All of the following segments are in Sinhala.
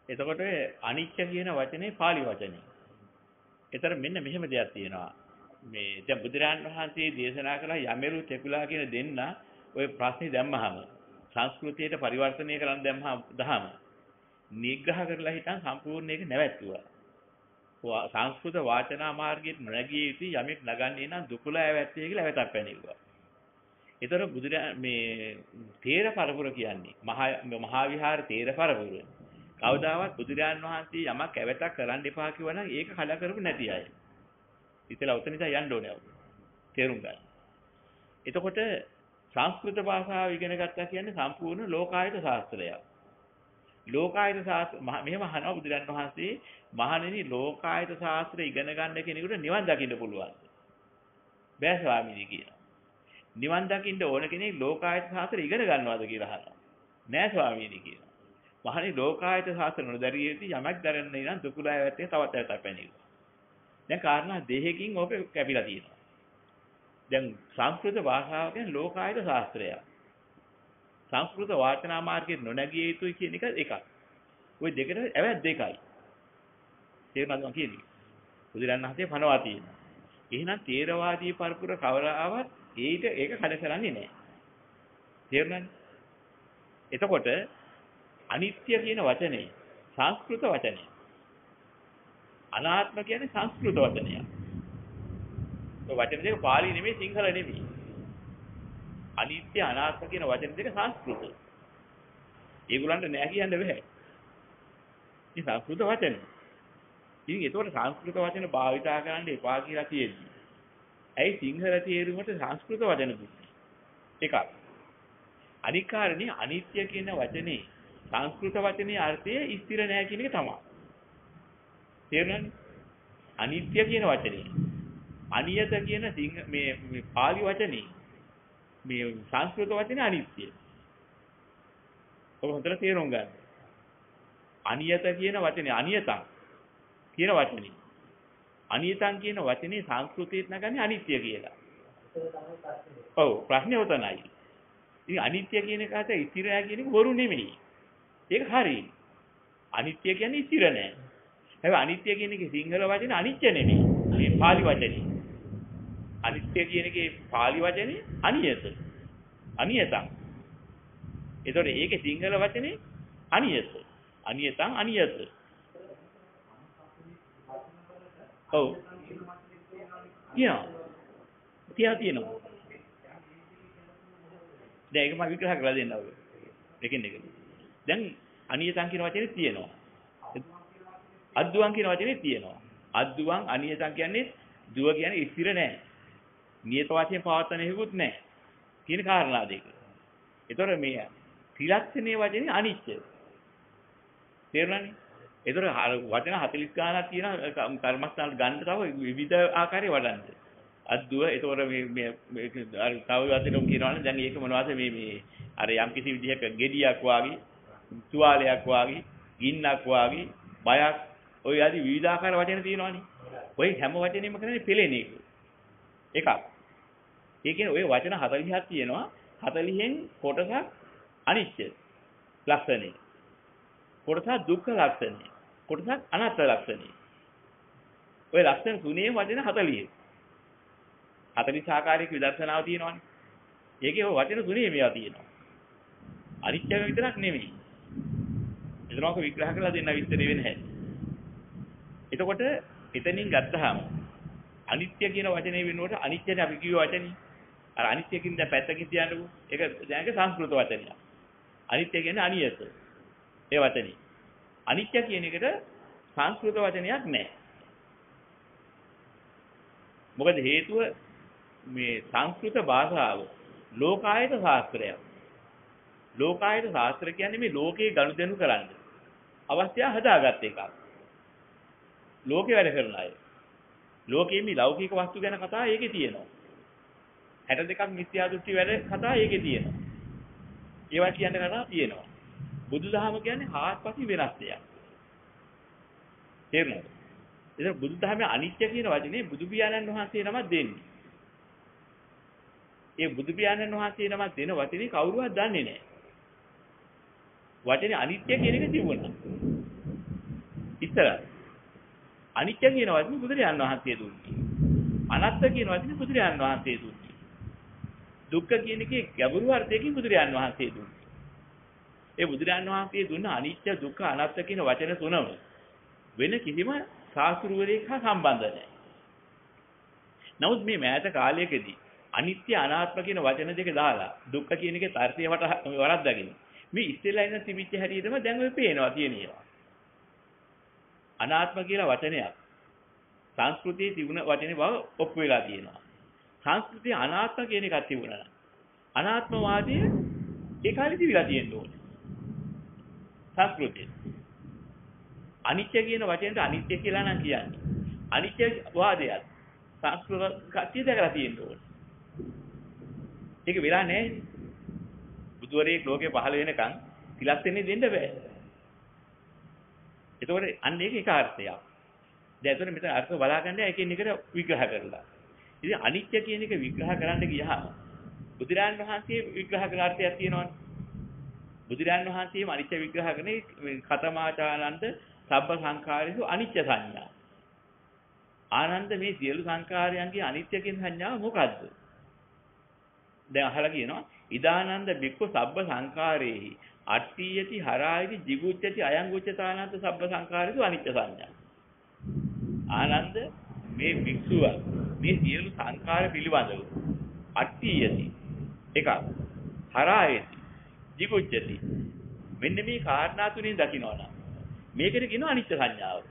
එතකොට අනිත්‍ය කියන වචනේ pāli වචනේ. ඒතර මෙන්න මෙහෙම දෙයක් තියෙනවා. මේ දැන් බුදුරජාණන් වහන්සේ දේශනා කළ යමෙරු තෙකුලා කියන දෙන්න ඔය ප්‍රශ්නේ දැම්මහම සංස්කෘතියට පරිවර්තනය කරන්න දැම්මහම නිග්‍රහ කරලා හිටන් සම්පූර්ණ ඒක නැවැත්තුවා. සංස්කෘත වාචනා මාර්ගයේ නැගිය යුතු යමෙක් නගන්නේ නම් දුකලා ඇවැත්තේ කියලා ඇවැතක් පැනෙවුවා. ඒතර මේ තේර පරපුර කියන්නේ මහා විහාර තේර පරපුර. කවදාවත් බුදුරජාණන් වහන්සේ යමක් ඇවැතක් කරන්න එපා කිව්වනම් ඒක කඩ කරපු නැති අය. ඉතලා උතන ඉඳන් යන්න ඕනේ අවු. තේරුම් ගන්න. එතකොට සංස්කෘත භාෂාව ඉගෙන ගත්තා කියන්නේ සම්පූර්ණ ලෝකායත ශාස්ත්‍රයක්. ලෝකායත ශාස්ත්‍ර මෙහෙම අහනවා බුදුරජාණන් වහන්සේ මහණෙනි ලෝකායත ශාස්ත්‍ර ඉගෙන ගන්න කෙනෙකුට නිවන් දකින්න පුළුවන්. බෑ ස්වාමීනි කියනවා. නිවන් දකින්න ඕන කෙනෙක් ලෝකායත ශාස්ත්‍ර ඉගෙන ගන්නවද කියලා අහනවා. නෑ ස්වාමීනි කියනවා. මහණෙනි ලෝකායත ශාස්ත්‍ර නොදැරිය යුතු යමක් දරන්නේ නම් දුකුලා ඇවැත්තේ තවත් ඇවැත්තක් පැනෙනවා. දැන් කාරණා දෙකකින් ඕක කැපිලා තියෙනවා. දැන් සංස්කෘත භාෂාව කියන්නේ ලෝකායත ශාස්ත්‍රයක්. සංස්කෘත වාචනා මාර්ගයේ නොනැගිය යුතුයි කියන එක එකක්. ওই දෙකට ඇවැත් දෙකයි. තේරුණාද මම කියන්නේ? බුදුරණන් හතේ පනවා තියෙනවා. එහෙනම් තේරවාදී පරපුර කවරාවත් ඒක කඩ කරන්නේ නැහැ. තේරුණාද? එතකොට අනිත්‍ය කියන වචනේ සංස්කෘත වචනය. අනාත්ම කියන්නේ සංස්කෘත වචනයක්. ඒ වචන දෙක පාලි නෙමෙයි සිංහල නෙමෙයි. අනිත්‍ය අනාත්ම කියන වචන දෙක සංස්කෘත. ඒගොල්ලන්ට නෑ කියන්න බෑ. මේ සංස්කෘත වචන. ඉතින් ඒතකොට සංස්කෘත වචන භාවිතා කරන්න එපා කියලා තියෙද්දි. ඇයි සිංහල තේරුමට සංස්කෘත වචන දුන්නේ? එකක්. අනික් කාරණේ අනිත්‍ය කියන වචනේ සංස්කෘත වචනේ අර්ථය ස්ථිර නෑ කියන එක තමයි. තේරුණානේ? අනිත්‍ය කියන වචනේ අනියත කියන මේ පාලි වචනේ මේ සංස්කෘත වචනේ අනිත්‍ය. ඔබ හොඳට තේරුම් ගන්න. අනියත කියන වචනේ අනියතං කියන වචනේ. අනියතං කියන වචනේ සංස්කෘතයේත් නගන්නේ අනිත්‍ය කියලා. ඔව් ප්‍රශ්නේ උතනයි. ඉතින් අනිත්‍ය කියන එකට ස්ථිර නැහැ කියන එක බොරු නෙමෙයි. ඒක හරි. අනිත්‍ය කියන්නේ ස්ථිර නැහැ. හැබැයි අනිත්‍ය කියන එකේ සිංහල වචනේ අනිත්‍ය නෙමෙයි. මේ පාලි වචනේ. අනිත්‍ය කියන එකේ පාලි වචනේ අනියත. අනියතං. ඒතකොට ඒකේ සිංහල වචනේ අනියත. අනියතං අනියත. ඔව්. තියෙනවා. දැන් ඒක මම විග්‍රහ කරලා දෙන්න ඕනේ. දෙකින් එක. දැන් අනියතං කියන වචනේ තියෙනවා. අද්දුවං කියන වචනේ තියෙනවා. අද්දුවං අනියතං කියන්නේ දුව කියන්නේ ස්ථිර නැහැ. නියත වශයෙන් පවත්තන හේකුත් නැහැ. කියන කාරණා දෙක. ඒතොර මේ ත්‍රිලක්ෂණයේ වචනේ අනිත්‍ය. තේරුණානේ? ඒතොර වචන 40 ගානක් තියෙනවා කර්මස්ථාන ගන්න තව විවිධ ආකාරයේ වඩන්න. අද්දුව ඒතොර මේ අර තව වචනක් කියනවනේ දැන් ඒක මොනවද මේ අර යම් කිසි විදිහක ගෙඩියක් වාගේ තුවාලයක් වාගේ ගින්නක් වාගේ බයක් ඔය ආදී විවිධාකාර වචන තියෙනවානේ. ඔය හැම වචනෙම කරන්නේ පෙළෙන එක. එකක්. ඒ කියන්නේ ඔය වචන 40ක් තියෙනවා. 40න් කොටසක් අනිත්‍ය ලක්ෂණේ. කොටසක් දුක්ඛ ලක්ෂණේ. කොටසක් අනාත්ම ලක්ෂණේ. ඔය ලක්ෂණ තුනේ වචන 40. 40 ආකාරයක විදර්ශනාව තියෙනවානේ. ඒකේ ඔය වචන තුනේ මේවා තියෙනවා. අනිත්‍ය විතරක් නෙමෙයි. එතනක විග්‍රහ කරලා දෙන්න විස්තර වෙන්නේ නැහැ. එතකොට එතනින් ගත්තාම අනිත්‍ය කියන වචනේ වෙනුවට අනිත්‍යනේ අපි කියව වචනේ. අර අනිත්‍ය කියන දැන් පැත්තකින් තියන්නකෝ. ඒක දැන්ගේ සංස්කෘත වචනයක්. අනිත්‍ය කියන්නේ අනියත. ඒ වචනේ. අනිත්‍ය කියන එකට සංස්කෘත වචනයක් නැහැ. මොකද හේතුව මේ සංස්කෘත භාෂාව ලෝකායත ශාස්ත්‍රයක්. ලෝකායත ශාස්ත්‍ර කියන්නේ මේ ලෝකේ ගනුදෙනු කරන්න අවස්ථාව හදාගත් එකක්. ලෝකේ වැඩ කරන අය. ලෝකයේ මේ ලෞකික වස්තු ගැන කතා ඒකේ තියෙනවා. 62ක් මිත්‍යා දෘෂ්ටි වැඩ කතා ඒකේ තියෙනවා. ඒවා කියන්න කතා තියෙනවා. බුදුදහම කියන්නේ හාත්පසින් වෙනස් දෙයක්. තේරුණාද? ඒක බුදුදහමේ අනිත්‍ය කියන වචනේ බුදු පියාණන් වහන්සේ නමක් දෙන්නේ. ඒ බුදු පියාණන් වහන්සේ නමක් දෙන වචනේ කවුරුවත් දන්නේ නැහැ. වචනේ අනිත්‍ය කියන එක තිබුණා. ඉස්සර අනිත්‍ය කියන වචනේ බුදුරජාණන් වහන්සේ දුන්නේ. අනාත්ම කියන වචනේ බුදුරජාණන් වහන්සේ දුන්නේ. දුක්ඛ කියන එකේ ගැඹුරු අර්ථයකින් බුදුරජාණන් වහන්සේ දුන්නේ. ඒ බුදුරජාණන් වහන්සේ දුන්න අනිත්‍ය දුක්ඛ අනාත්ම කියන වචන තුනම වෙන කිසිම ශාස්ත්‍රවලයක සම්බන්ධ නැහැ. නමුත් මේ මෑත කාලයකදී අනිත්‍ය අනාත්ම කියන වචන දෙක දාලා දුක්ඛ කියන එකේ තර්කය වරද්දාගෙන මේ ඉස්සෙල්ලා ඉන්න තිබිච්ච හැටියටම දැන් ඔය පේනවා තියෙන ඒවා. අනාත්ම කියලා වචනයක් සංස්කෘතියේ තිබුණ වචනේ බව ඔප්පු වෙලා තියෙනවා. සංස්කෘතිය අනාත්ම කියන එකක් තිබුණා නම් අනාත්මවාදී ඒ කාලේ තිබිලා තියෙන්න ඕනේ. සංස්කෘතිය. අනිත්‍ය කියන වචෙන්ට අනිත්‍ය කියලා නම් කියන්නේ. අනිත්‍ය වාදයක් සංස්කෘත කතිය දැකලා තියෙන්න ඕනේ. ඒක වෙලා නැහැ. බුදුවරේ ලෝකේ පහළ වෙනකන් තිලස් වෙන්නේ දෙන්න බෑ. එතකොට අන්න ඒක එක අර්ථයක්. දැන් එතකොට මෙතන අර්ථ බලා ගන්න එකින් එකට විග්‍රහ කරලා. ඉතින් අනිත්‍ය කියන එක විග්‍රහ කරන්න ගියහම බුදුරජාණන් වහන්සේ විග්‍රහ කළ අර්ථයක් තියෙනවනේ. බුදුරජාණන් වහන්සේම අනිත්‍ය විග්‍රහ කරන්නේ කතමාචානන්ද සබ්බ සංඛාරේසු අනිත්‍ය සංඥා. ආනන්ද මේ සියලු සංඛාරයන්ගේ අනිත්‍ය කියන සංඥාව මොකද්ද? දැන් අහලා කියනවා ඉදානන්ද බික්ඛු සබ්බ සංඛාරේහි අට්ඨියති හරායති jigucchati අයංගුච්ඡතානන්ද සබ්බ සංඛාරේසු අනිත්‍ය සංඥා. ආනන්ද මේ භික්ෂුව මේ සියලු සංඛාර පිළිබඳව අට්ඨියති එකක් හරායති jigucchati මෙන්න මේ කාරණා තුنين දකින්නවනම් මේකට කියනවා අනිත්‍ය සංඥාව.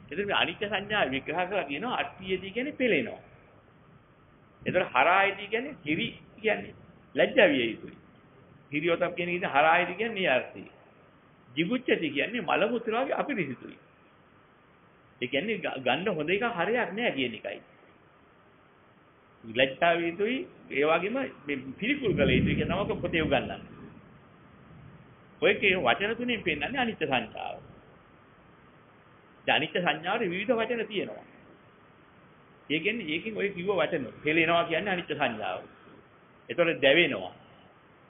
එතකොට මේ අනිත්‍ය සංඥාව විග්‍රහ කරලා කියනවා අට්ඨියති කියන්නේ පෙළෙනවා. එතකොට හරායති කියන්නේ හිරි කියන්නේ ලැජ්ජා විය යුතුයි. හිරියොතප් කියන එක හරායති කියන්නේ මේ අර්ථය. jigucchati කියන්නේ මල මුත්‍ර වගේ අපිරිසිදුයි. ඒ කියන්නේ ගන්න හොඳ එක හරයක් නෑ කියන එකයි. ලැජ්ජා විය යුතුයි ඒ වගේම මේ පිළිකුල් කළ යුතුයි කියන නමක පොතේ උගන්වන්නේ. ඔය කියන වචන තුنين පෙන්නන්නේ අනිත්‍ය සංඥාව. දැන් අනිත්‍ය සංඥාවේ විවිධ වචන තියෙනවා. ඒ කියන්නේ ඒකෙන් ඔය කිව්ව වචන හෙලෙනවා කියන්නේ අනිත්‍ය සංඥාව. ඒතකොට දැවෙනවා.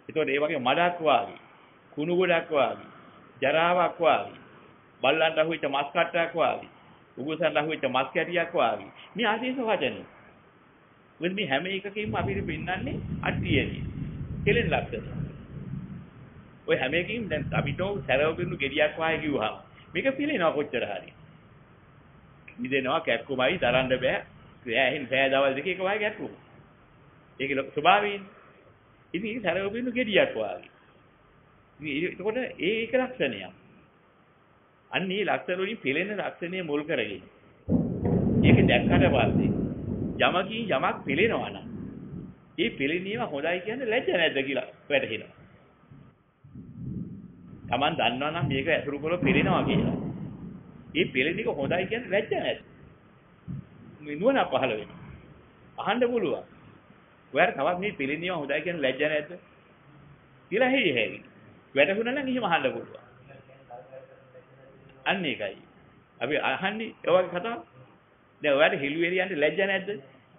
ඒතකොට ඒ වගේ මඩක් වාගේ, කුණු ගොඩක් වාගේ, ජරාවක් වාගේ, බල්ලන්ට අහුවෙච්ච මස් කට්ටක් වාගේ, උගුසන්ට අහුවෙච්ච මස් කැටියක් වාගේ. මේ ආදේශ වචන. මොකද මේ හැම එකකින්ම අපිට පෙන්වන්නේ අට්ටියදී. කෙලෙන් ලක්ෂණ. ඔය හැම එකකින් දැන් අපිට සැරව පිරුණු ගෙඩියක් වාගේ කිව්වහම මේක පිළිනවා කොච්චර හරි. නිදෙනවා කැක්කුමයි දරන්න බෑ. ඇහෙන් පෑ දවල් දෙක එක වාගේ කැක්කුම. ඒකේ ස්වභාවයෙන්. ඉතින් ඒක සැරව පිරුණු ගෙඩියක් වාගේ. ඉතින් එතකොට ඒක ලක්ෂණයක්. අන්න මේ ලක්ෂණ වලින් පිළෙන ලක්ෂණය මුල් කරගෙන. ඒක දැක්කට පස්සේ යමකින් යමක් පිළෙනවා නම් ඒ පිළෙනීම හොඳයි කියන්නේ ලැජ්ජ නැද්ද කියලා වැටහෙනවා. Taman දන්නවා නම් මේක ඇසුරු කරලා පිළෙනවා කියලා. ඒ පිළෙන එක හොඳයි කියන්නේ ලැජ්ජ නැද්ද? නුවණ පහළ වෙනවා. අහන්න පුළුවන්. ඔයාලා තවත් මේ පිළෙනීම හොඳයි කියන්නේ ලැජ්ජ නැද්ද? කියලා හෙයි හැරි. වැටහුණා නම් එහෙම අහන්න පුළුවන්. අන්න ඒකයි. අපි අහන්නේ ඒ වගේ කතා. දැන් ඔයාලට හෙළුවෙරියන්ට ලැජ්ජ නැද්ද?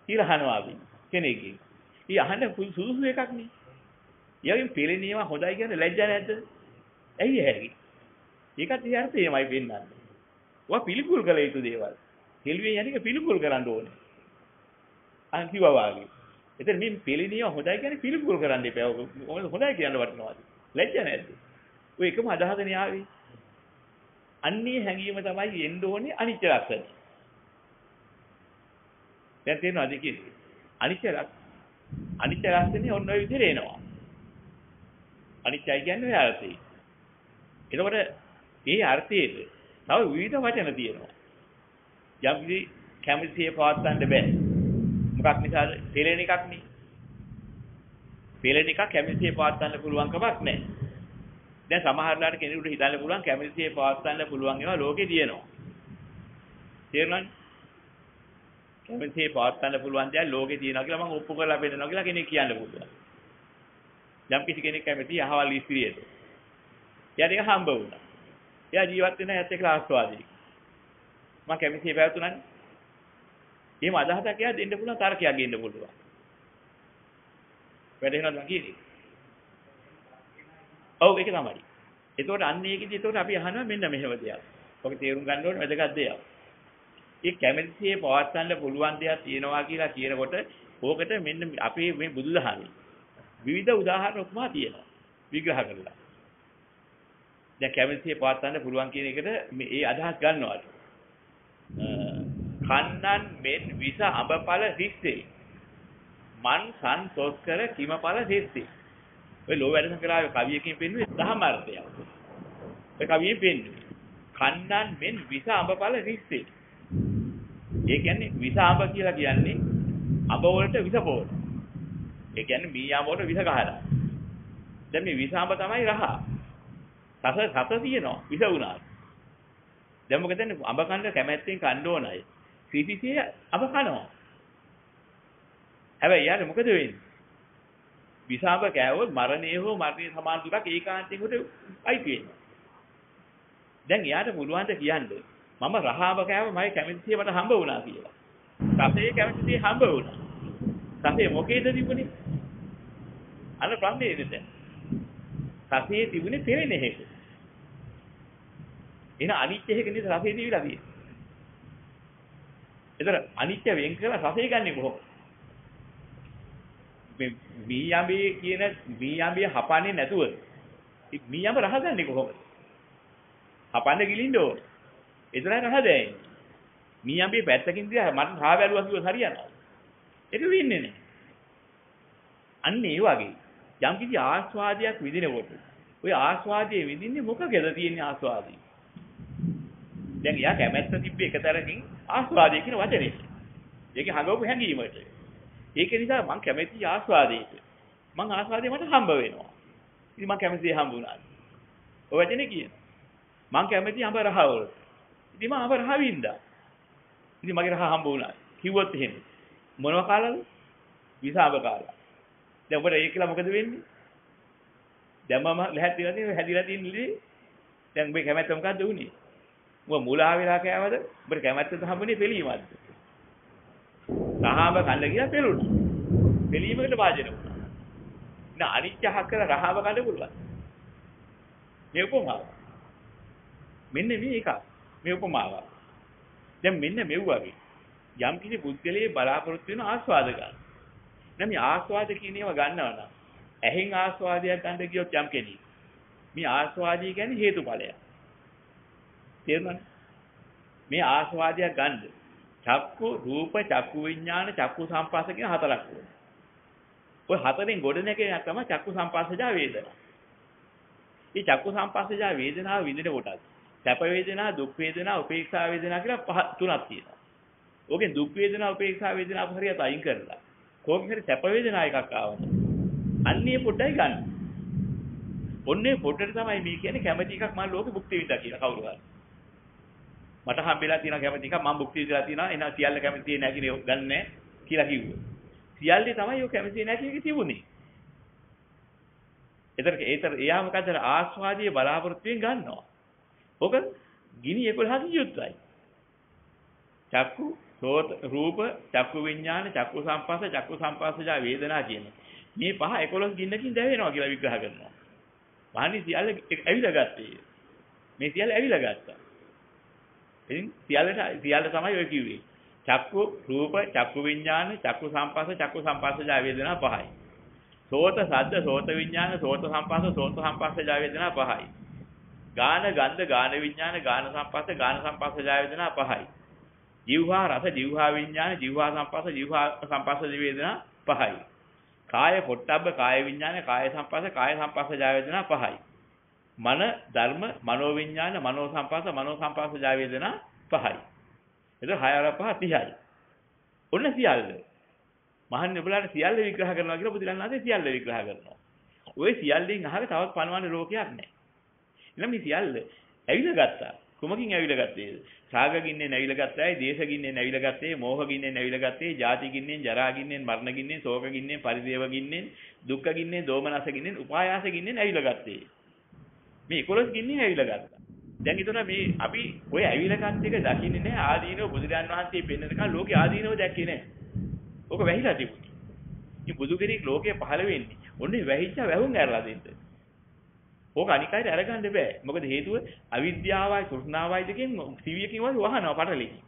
කියලා අහනවා අපි කෙනෙක්ගෙන්. ඊ අහන්න සුදුසු එකක් නේ. ඊයකින් පිළිනීම හොඳයි කියන්නේ ලැජ්ජ නැද්ද? ඇයි හැරි? ඒකත් ඒ අර්ථයමයි වෙන්නන්නේ. ඔයා පිළිකුල් කළ යුතු දේවල්. හෙළුවෙන් යන්නේ පිළිකුල් කරන්න ඕනේ. අන් කිව්වා වාගේ. එතන මේ පිළිනීම හොඳයි කියන්නේ පිළිකුල් කරන්න එපා. හොඳයි කියන්න වටිනවාද? ලැජ්ජ නැද්ද? ඔය එකම අදහසනේ ආවේ. අන්නේ හැඟීම තමයි එන්න ඕනේ අනිත්‍ය ලක්ෂණ. දැන් තේරෙනවද කියන්නේ? අනිත්‍ය ලක්ෂණේ ඔන්න ඔය විදිහට එනවා. අනිත්‍යයි කියන්නේ ඔය අර්ථය. එතකොට මේ අර්ථයේද තව විවිධ වචන තියෙනවා. යම් කිසි කැමැතිය පවත්වන්න බෑ. මොකක් නිසාද? පෙළෙන එකක් නේ. පෙළෙන එක කැමැතිය පවත්වන්න පුළුවන් කමක් නැහැ. දැන් සමහරලාට කෙනෙකුට හිතන්න පුළුවන් කැමැතිය පවත්වන්න පුළුවන් ඒවා ලෝකේ තියෙනවා. තේරුණානේ? කැමැතිය පවත්වන්න පුළුවන් දේ ලෝකේ තියෙනවා කියලා මම ඔප්පු කරලා පෙන්නනවා කියලා කෙනෙක් කියන්න පුළුවන්. යම් කිසි කෙනෙක් කැමැති අහවල් ස්ත්‍රියට. එයාට ඒක හම්බ වුණා. එයා ජීවත් වෙන ඇත්ත කියලා ආස්වාදයි. මම කැමැතිය පැවතුණානේ. එහෙම අදහසක් එයා දෙන්න පුළුවන් තර්කයක් ගේන්න පුළුවන්. වැටහෙනවද මම කියන්නේ? ඔව් ඒක තමයි. ඒතකොට අන්න ඒකෙදි ඒතකොට අපි අහනවා මෙන්න මෙහෙම දෙයක්. ඔක තේරුම් ගන්න ඕනේ වැදගත් දෙයක්. ඒ කැමැතිසේ පවත්වන්න පුළුවන් දෙයක් තියෙනවා කියලා කියනකොට ඕකට මෙන්න අපේ මේ බුදුදහමේ විවිධ උදාහරණ උපමා තියෙනවා. විග්‍රහ කරලා. දැන් කැමැතිසේ පවත්වන්න පුළුවන් කියන එකට මේ ඒ අදහස් ගන්නවා. කන්නන් මෙන් විස අඹපල සිස්සේ මන් සන්තෝෂ කර කිමපල සිස්සේ. ඔය ලෝ වැඩ සංකරාවේ කවියකින් පෙන්වන්නේ දහම අර්ථයක්. ඔය කවියෙන් පෙන්වන්නේ කන්නන් මෙන් විස අඹපල සිස්සේ. ඒ කියන්නේ විස අඹ කියලා කියන්නේ අඹ වලට විස පොවන. ඒ කියන්නේ මී අඹ වලට විස ගහලා. දැන් මේ විස අඹ තමයි රහ. සත තියෙනවා විස වුණා. දැන් මොකද දැන් අඹ කන්න කැමැත්තෙන් කන්න ඕන අය. සිටිසිය අඹ කනවා. හැබැයි යාර මොකද වෙන්නේ? විස අඹ කෑවොත් මරණය හෝ මරණය සමාන දුකක් ඒකාන්තයෙන් උට අයිති වෙනවා. දැන් යාට පුළුවන් ද කියන්නේ මම රහ අඹ කෑව මගේ කැමැතිසිය මට හම්බ වුණා කියලා. රසයේ කැමැතිසිය හම්බ වුණා. රසයේ මොකේද තිබුණේ? අන්න ප්‍රශ්නේ එන්නේ. රසයේ තිබුණේ පෙරෙන හේක. එන අනිත්‍ය හේක නේද රසයේ තිබිලා තියෙන්නේ. ඒතර අනිත්‍ය වෙන් කරලා රසය ගන්නෙ කොහොමද? මේ මීයඹේ කියන මීයඹේ හපන්නේ නැතුව මීයඹ රහ ගන්නෙ කොහොමද? හපන්න ගිලින්න ඕනේ. ඒතරයි රහ දැනෙන්නේ. මීයඹේ පැත්තකින් දිහා මට රහ බැලුවා කිව්වොත් හරියනවා. ඒක වෙන්නේ නැහැ. අන්න ඒ වගේ යම් කිසි ආස්වාදයක් විඳිනකොට ඔය ආස්වාදයේ විඳින්නේ මොකකද තියෙන ආස්වාදේ? දැන් යා කැමැත්ත තිබ්බ එකතරකින් ආස්වාදයේ කියන වචනේ. ඒකේ හඟවපු හැඟීමට. ඒක නිසා මං කැමැති ආස්වාදයට. මං ආස්වාදේ මට හම්බ වෙනවා. ඉතින් මං කැමැති හම්බ වුණා. ඔය වචනේ කියන. මං කැමැති අඹ රහ වලට. ඉතින් මං අඹ රහ වින්දා. ඉතින් මගේ රහ හම්බ වුණා. කිව්වොත් එහෙම. මොනවා කාලාද? විස අඹ කාලා. දැන් ඔබට ඒක කියලා මොකද වෙන්නේ? දැන් මම ලැහැත්තිලා තියෙන හැදිලා තියෙන ඉලි. දැන් ඔබේ කැමැත්ත මොකද්ද උනේ? ඔබ මුලා වෙලා කෑවද? ඔබට කැමැත්තද හම්බුනේ පිළීමක්ද? රහව කන්න කියලා පෙළුණා. පිළීමකට වාජන වුණා. නා අනිත්‍ය හක්කල රහව කන්න පුළුවන්. මේ උපමාව. මෙන්න මේක. මේ උපමාව. දැන් මෙන්න මෙව්වාගේ. යම් කිසි බුද්ධලේ බලාපොරොත්තු වෙන ආස්වාද ගන්න. නම් මේ ආස්වාද කියන ඒවා ගන්නවා නම් ඇහෙන් ආස්වාදයක් ගන්න ගියොත් යම් කෙනෙක් මේ ආස්වාදය කියන්නේ හේතුඵලයක්. තේරුණාද? මේ ආස්වාදයක් ගන්න චක්කු රූප චක්කු විඥාන චක්කු සංපස්ස කියන හතරක් ඕනේ. ඔය හතරෙන් ගොඩ නැගෙන තමයි චක්කු සංපස්සජා වේදනා. මේ චක්කු සංපස්සජා වේදනාව විඳින කොටත් සැප වේදනා දුක් වේදනා උපේක්ෂා වේදනා කියලා තුනක් තියෙනවා. ඕකෙන් දුක් වේදනා උපේක්ෂා වේදනා අපහරියට අයින් කරලා කොහොමද හරි සැප වේදනා එකක් ආවම අන්නේ පොඩ්ඩයි ගන්න. ඔන්නේ පොඩ්ඩට තමයි මේ කියන්නේ කැමැති එකක් මම ලෝකෙ භුක්ති විඳා කියලා කවුරු හරි. මට හම්බෙලා තියෙන කැමැති එකක් මම භුක්ති විඳලා තියෙනවා එනවා සියල්ල කැමැති නැහැ කියලා ගන්නෑ කියලා කිව්වා. සියල්ලේ තමයි ඔය කැමැති නැහැ කියන එක තිබුණේ. ඒතර එයා මොකද ආස්වාදයේ බලාපොරොත්තුෙන් ගන්නවා. ඔක ගිනි 11 යුක්තයි. චක්කු සෝත රූප චක්කු විඥාන චක්කු සංපස්ස චක්කු සංපස්සජා වේදනා කියන මේ පහ 11 ගින්නකින් දැවෙනවා කියලා විග්‍රහ කරනවා. වහන්නේ සියල්ල ඇවිල්ලා ගත්තේ. මේ සියල්ල ඇවිල්ලා ගත්තා. ඉතින් සියල්ල තමයි ඔය කිව්වේ. චක්කු රූප චක්කු විඥාන චක්කු සංපස්සජා වේදනා පහයි. සෝත සද්ද සෝත විඥාන සෝත සංපස්සජා වේදනා පහයි. ගාන ගන්ධ ගාන විඥාන ගාන සංපස්සජා වේදනා පහයි. ජීවහා රස ජීවහා විඥාන ජීවහා සංපස්ස වේදනා පහයි. කාය පොට්ටබ්බ කාය විඥාන කාය සංපස්සජා වේදනා පහයි. මන ධර්ම මනෝ විඥාන මනෝ සංපස්සජා වේදනා පහයි. එතකොට 6 වර 5 30යි. ඔන්න සියල්ල. මහන්නේ ඔයගොල්ලන්ට සියල්ල විග්‍රහ කරනවා කියලා බුදුරණාහි සියල්ල විග්‍රහ කරනවා. ওই සියල්ලෙන් අහක තවත් පණවන්න ලෝකයක් නැහැ. එනම් මේ සියල්ල ඇවිල්ලා ගත්තා. කුමකින් ඇවිල්ලා ගත්තේද? රාග ගින්නෙන් ඇවිල්ලා ගත්තයි, දේශ ගින්නෙන් ඇවිල්ලා ගත්තේ, මෝහ ගින්නෙන් ඇවිල්ලා ගත්තේ, ජාති ගින්නෙන්, ජරා ගින්නෙන්, මරණ ගින්නෙන්, ශෝක ගින්නෙන්, පරිදේව ගින්නෙන්, දුක්ඛ ගින්නෙන්, දෝමනස ගින්නෙන්, උපායාස ගින්නෙන් ඇවිල්ලා ගත්තේ. මේ 11 ගින්නෙන් ඇවිල්ලා ගත්තා. දැන් ඊතන මේ අපි ඔය ඇවිල්ලා ගන්න එක දකින්නේ නැහැ ආදීනව බුදුරජාන් වහන්සේ පෙන්නනකන් ලෝකේ ආදීනව දැක්කේ නැහැ. ඕක වැහිලා තිබුණේ. මේ බුදු කෙනෙක් ලෝකේ පහළ වෙන්නේ ඔන්නේ වැහිච්ච වැහුම් ඇරලා දෙන්න. ඕක අනිකයිට අරගන්න බෑ. මොකද හේතුව අවිද්‍යාවයි තෘෂ්ණාවයි දෙකෙන් සිවියකින් වගේ වහනවා පටලෙකින්.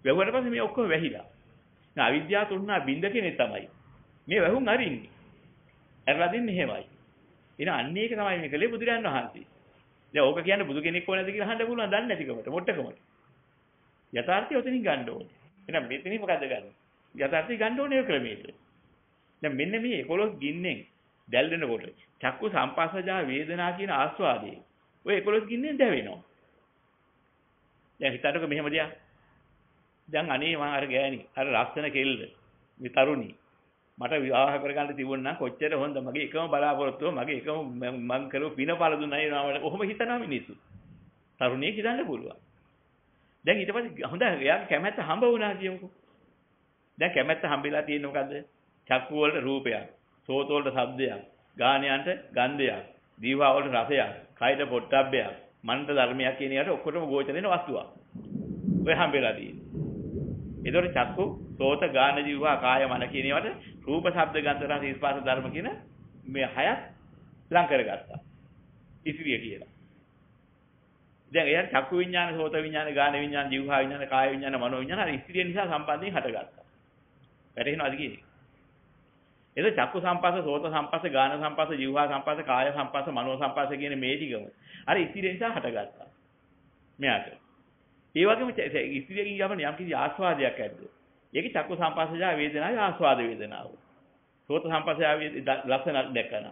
වැහුවට පස්සේ මේ ඔක්කොම වැහිලා. දැන් අවිද්‍යාව තෘෂ්ණා බින්ද කෙනෙක් තමයි. මේ වැහුම් අරින්නේ. අරලා දෙන්නේ එහෙමයි. එහෙනම් අන්න ඒක තමයි මේ කලේ බුදුරයන් වහන්සේ. දැන් ඕක කියන්නේ බුදු කෙනෙක් ඕනද කියලා අහන්න පුළුවන් දන්නේ නැතිකමට මොට්ටකමට. යථාර්ථය උතනින් ගන්න ඕනේ. එහෙනම් මෙතනින් මොකද්ද ගන්න? යථාර්ථය ගන්න ඕනේ ක්‍රමයකට. දැන් මෙන්න මේ 11 ගින්නෙන් දැල් වෙනකොට චක්කු සම්පස්සජා වේදනා කියන ආස්වාදයේ ඔය 11 ගින්නෙන් දැවෙනවා. දැන් හිතන්නකො මෙහෙම දෙයක්. දැන් අනේ මම අර ගෑණි අර ලස්සන කෙල්ල මේ තරුණී මට විවාහ කරගන්න තිබුණා නම් කොච්චර හොඳ මගේ එකම බලාපොරොත්තුව මගේ එකම මං කරපු පිනපල දුන්නයි නේද කොහොම හිතනවා මිනිස්සු. තරුණියෙක් හිතන්න පුළුවන්. දැන් ඊට පස්සේ හොඳ එයාගේ කැමැත්ත හම්බ වුණා කියමුකෝ. දැන් කැමැත්ත හම්බෙලා තියෙන්නේ මොකද්ද? චක්කු වලට රූපයක්, සෝත වලට ශබ්දයක්, ගානයන්ට ගන්ධයක්, දීවා වලට රසයක්, කයට පොට්ටබ්බයක්, මනට ධර්මයක් කියන ඒවාට ඔක්කොටම ගෝචර වෙන වස්තුවක්. ඔය හම්බෙලා තියෙන්නේ. ඒතකොට චක්කු, සෝත, ගාන, ජීවා, කාය, මන කියන ඒවාට රූප, ශබ්ද, ගන්ධ, රස, ස්පර්ශ ධර්ම කියන මේ හයත් ලං කරගත්තා. ඉතිරිය කියලා. දැන් එයාට චක්කු විඥාන, සෝත විඥාන, ගාන විඥාන, ජීවා විඥාන, කාය විඥාන, මනෝ විඥාන අර ඉතිරිය නිසා සම්බන්ධයෙන් හටගත්තා. වැටහෙනවද කියන්නේ? එද චක්කු සම්පස්ස, සෝත සම්පස්ස, ගාන සම්පස්ස, ජීවා සම්පස්ස, කාය සම්පස්ස, මනෝ සම්පස්ස කියන මේ ටිකම අර ඉතිරිය නිසා හටගත්තා. මෙයාට. ඒ වගේම ඉතිරියකින් යවන යම් කිසි ආස්වාදයක් ඇද්ද? ඒකේ චක්කු සම්පස්සජා වේදනාවේ ආස්වාද වේදනාව. සෝත සම්පස්සජා ලක්ෂණ දැක්කන.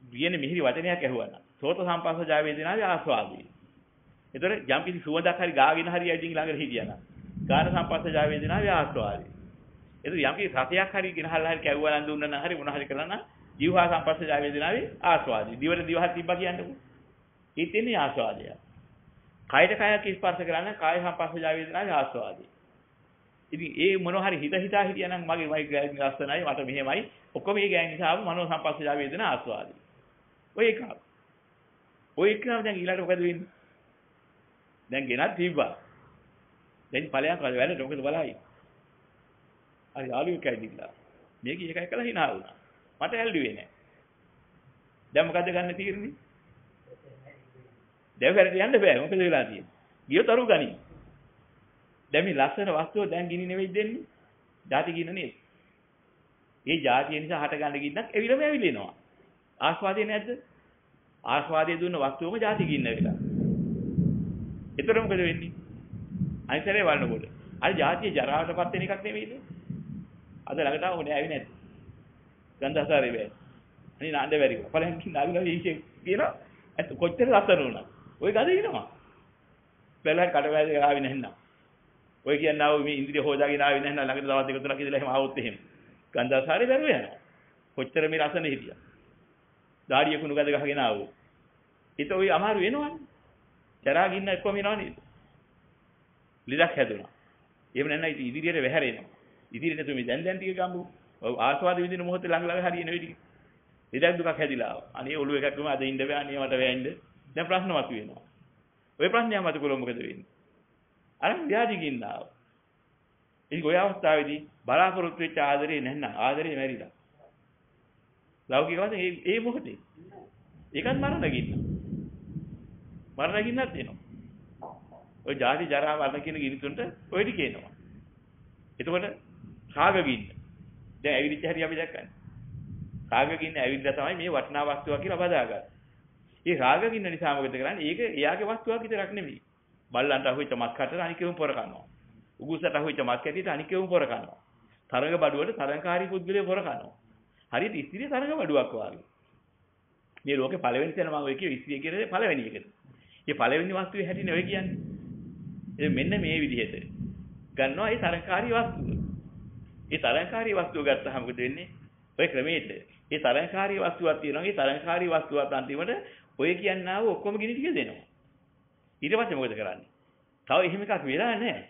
කියන්නේ මිහිරි වචනයක් ඇහුවා. සෝත සම්පස්සජා වේදනාවේ ආස්වාදේ. ඒතර යම් කිසි සුවඳක් හරි ගාගෙන හරි ඇවිදින් ළඟට හිටියා නම් ගාන සම්පස්සජා වේදනාවේ ආස්වාදේ. ඒතර යම් කිසි රසයක් හරි ගෙනහල්ලා හරි කැවුවා නම් දුන්නා නම් හරි මොන හරි කරලා නම් ජීවහා සම්පස්සජා වේදනාවේ ආස්වාදේ. දිවට දිවහත් තිබ්බා කියන්නකෝ. ඒ තියෙන්නේ ආස්වාදය. කයට කයක් ස්පර්ශ කරා නම් කාය සම්පස්සජා වේදනාවේ ආස්වාදේ. ඉතින් ඒ මොන හරි හිතා හිටියා නම් මගේ ලස්සනයි මට මෙහෙමයි ඔක්කොම මේ ගෑන් නිසා ආව මනෝ සම්පස්සජා වේදනා ආස්වාදේ. ඔය එක. ඔය එක දැන් ඊළඟට මොකද වෙන්නේ? දැන් ගෙනත් තිබ්බා. දැන් ඵලයක් වැඩට මොකද බලයි. හරි යාළුවෙක් ඇවිල්ලා. මේක එකයි කළා hina වුණා. මට ඇල්ලුවේ නැහැ. දැන් මොකද ගන්න තීරණේ? දැන් වැඩට යන්න බෑ. මොකද වෙලා තියෙන්නේ? ගියොත් අරු ගනි. දැන් මේ ලස්සන වස්තුව දැන් ගිනි නෙවෙයි දෙන්නේ. ಜಾති ගින්න නේද? ඒ ಜಾතිය නිසා හට ගන්න ගින්නක් එවිලම ඇවිලෙනවා. ආස්වාදේ නැද්ද? ආස්වාදයේ දුන්න වස්තුවම ಜಾති ගින්න වෙලා. ඒතර මොකද වෙන්නේ? අනිතරේ වළනකොට. අර ಜಾතිය ජරාවටපත් වෙන එකක් නෙවෙයිද? අද ළඟට ආවනේ ආවේ නැද්ද? ගන්ධාසාරේ බෑ. අනේ නාන්න බැරි වුණා. පළයන් කිනාවිලා වීෂේ කියනවා. ඇත්ත කොච්චර ලස්සන වුණා. ඔය ගඳ එනවා. බැලුවා කඩවැල් ආවේ නැන්නා. ඔය කියන්නේ ආව මේ ඉන්ද්‍රිය හොදාගෙන ආවේ නැන්නා ළඟට දවස් දෙක තුනක් ඉඳලා එහෙම ආවොත් එහෙම. ගන්ධාසාරේ බැරුව යනවා. කොච්චර මේ රසනේ හිටියා. දාඩිය කුණු ගඳ ගහගෙන ආවෝ. ඒත ඔය අමාරු වෙනවනේ. ජරා ගින්න එක්කම එනවා නේද? ලිදක් හැදුනා. එහෙම නැත්නම් ඉතින් ඉදිරියට වැහැරෙනවා. ඉදිරියට නැතු මේ දැන් ටික ගම්බු. ආස්වාද විඳින මොහොතේ ළඟ ළඟ හරියන වෙයි ටික. ලිදක් දුකක් හැදිලා ආවා. අනේ ඔළුව එකක් ගම අද ඉන්න බෑ අනේ මට වැයෙන්න. දැන් ප්‍රශ්න මතුවෙනවා. ඔය ප්‍රශ්නය මතුකලොත් මොකද වෙන්නේ? අර ව්‍යාධි ගින්න ආවා. ඉතින් ඔය අවස්ථාවේදී බලාපොරොත්තු වෙච්ච ආදරේ නැත්නම් ආදරේ මැරිලා. ලෞකික වශයෙන් ඒ මොකටද? ඒකත් මරණ ගින්න. මරණ ගින්නක් දෙනවා. ඔය ජාති ජරා මරණ කියන ගිනි තුනට ඔය ටික එනවා. එතකොට රාග ගින්න. දැන් ඇවිදිච්ච හැටි අපි දැක්කනේ. රාග ගින්න ඇවිල්ලා තමයි මේ වටිනා වස්තුවක් කියලා බදාගන්නේ. ඒ රාග ගින්න නිසා මොකද කරන්නේ? ඒක එයාගේ වස්තුවක් විතරක් නෙමෙයි. බල්ලන්ට අහුවෙච්ච මස් කටට අනිකෙවම පොර කනවා. උගුසට අහුවෙච්ච මස් කැටියට අනිකෙවම පොර කනවා. තරඟ බඩුවට තරංකාරී පුද්ගලයා පොර කනවා. හරියට ඉස්තිරිය තරඟ බඩුවක් වගේ. මේ ලෝකේ පළවෙනි තැන මම ඔය කිය ඉස්තිරිය කියන්නේ පළවෙනි එකට. මේ පළවෙනි වස්තුවේ හැටිනේ ඔය කියන්නේ. ඒ මෙන්න මේ විදිහට ගන්නවා ඒ තරංකාරී වස්තුව. ඒ තරංකාරී වස්තුව ගත්තාම මොකද වෙන්නේ? ඔය ක්‍රමයේද ඒ තරංකාරී වස්තුවක් තියෙනවා. ඒ තරංකාරී වස්තුවත් අන්තිමට ඔය කියන්නාව ඔක්කොම ගිනි ටික දෙනවා. ඊට පස්සේ මොකද කරන්නේ? තව එහෙම එකක් වෙලා නැහැ.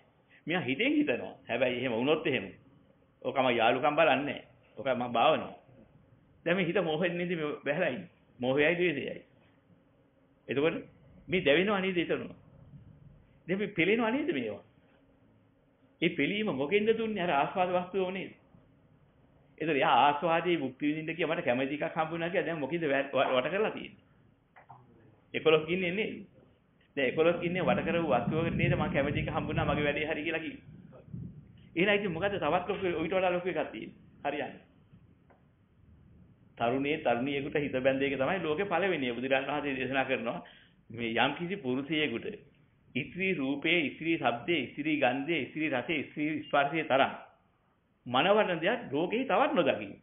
මෙයා හිතෙන් හිතනවා. හැබැයි එහෙම වුණොත් එහෙම. ඔකම යාළුකම් බලන්නේ නැහැ. ඔක මම බාවනවා. දැන් මේ හිත මොහෙන් නේද මේ බැහැලා ඉන්නේ. මොහයයි ද්වේෂයයි. එතකොට මේ දැවෙනව නේද එතන? දැන් මේ පෙළෙනව නේද මේවා? ඒ පෙළීම මොකෙන්ද දුන්නේ? අර ආස්වාද වස්තුව නේද? ඒතර යා ආස්වාදයේ මුක්ති විඳින්න කිය මට කැමති එකක් හම්බුනා කියලා දැන් මොකද වට කරලා තියෙන්නේ? 11 ඉන්නේ නේද? දැන් 11 ඉන්නේ වට කරපු වස්තුවකට නේද මම කැමති එක හම්බුණා මගේ වැඩේ හරි කියලා කිව්වා. එහෙනම් ඉතින් මොකද තවත් ලොකු ඊට වඩා ලොකු එකක් තියෙන්නේ. හරියන්නේ. තරුණියෙකුට හිත බැඳ එක තමයි ලෝකේ පළවෙනිය. බුදුරජාණන් වහන්සේ දේශනා කරනවා මේ යම් කිසි පුරුෂයෙකුට ඉස්ත්‍රි රූපේ, ඉස්ත්‍රි ශබ්දේ, ඉස්ත්‍රි ගන්ධේ, ඉස්ත්‍රි රසේ, ඉස්ත්‍රි ස්පර්ශයේ තරම් මනවන දෙයක් ලෝකේ තවත් නොදකින්න.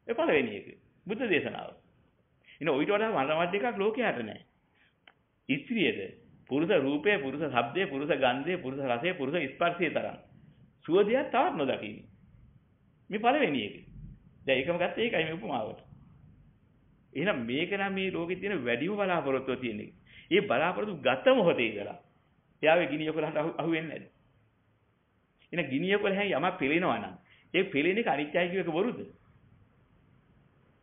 ඒ පළවෙනි එක. බුද්ධ දේශනාව. ඉතින් ඊට වඩා මනවත් එකක් ලෝකයට නැහැ. ඉස්ත්‍රියද පුරුෂ රූපේ, පුරුෂ ශබ්දේ, පුරුෂ ගන්ධේ, පුරුෂ රසේ, පුරුෂ ස්පර්ශයේ තරම් සුවදියක් තවත් නොදකින්න. මේ පළවෙනි එක. දැන් ඒකම ගත්තා ඒකයි මේ උපමාවට. එහෙනම් මේක නම් මේ ලෝකෙ තියෙන වැඩිම බලාපොරොත්තුව තියෙන එක. ඒ බලාපොරොත්තු ගත මොහොතේ ඉඳලා එයාගේ ගිනි යකොලට අහු වෙන්නේ නැද්ද? එහෙනම් ගිනි යකොල හැම යමක් පෙලෙනවා නම් ඒ පෙලෙන එක අනිත්‍යයි කියව එක බොරුද?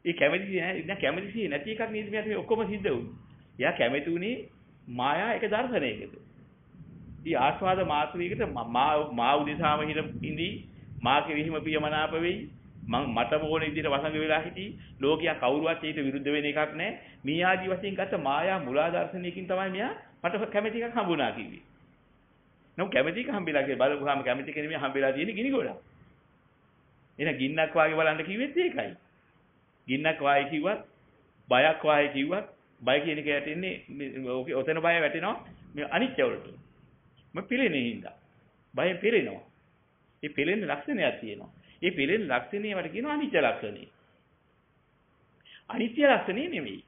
ඒ කැමැති නැති එකක් නේද මේ ඔක්කොම සිද්ධ වුනේ. එයා කැමැති උනේ මායා එක දර්ශනයකට. ඊ ආස්වාද මාත්‍රියකට මා උදෙසාම ඉඳී මා කෙරෙහිම ප්‍රියමනාප වෙයි. මට ඕන විදිහට වසඟ වෙලා හිටි ලෝකයා කවුරුවත් ඊට විරුද්ධ වෙන එකක් නැහැ. මේ ආදි වශයෙන් ගත්ත මායා මුලා දර්ශනයකින් තමයි මෙයා මට කැමැති එකක් හම්බුණා කිව්වේ. නමුත් කැමැති එක හම්බෙලා කියලා බලපුවාම කැමැති කෙනෙක් හම්බෙලා තියෙන ගිනි ගොඩක්. එහෙනම් ගින්නක් වාගේ බලන්න කිව්වෙත් ඒකයි. ගින්නක් වාගේ කිව්වත් බයක් වාගේ කිව්වත් බය කියන එක යටින්නේ ඔතන බය වැටෙනවා මේ අනිත්‍ය වලට. මම පිළෙන්නේ හින්දා. බයෙන් පිළෙනවා. ඒ පිළෙන්න ලක්ෂණයක් තියෙනවා. ඒ පිළෙන ලක්ෂණේ වට කියනවා අනිත්‍ය ලක්ෂණේ. අනිත්‍ය ලක්ෂණේ නෙමෙයි.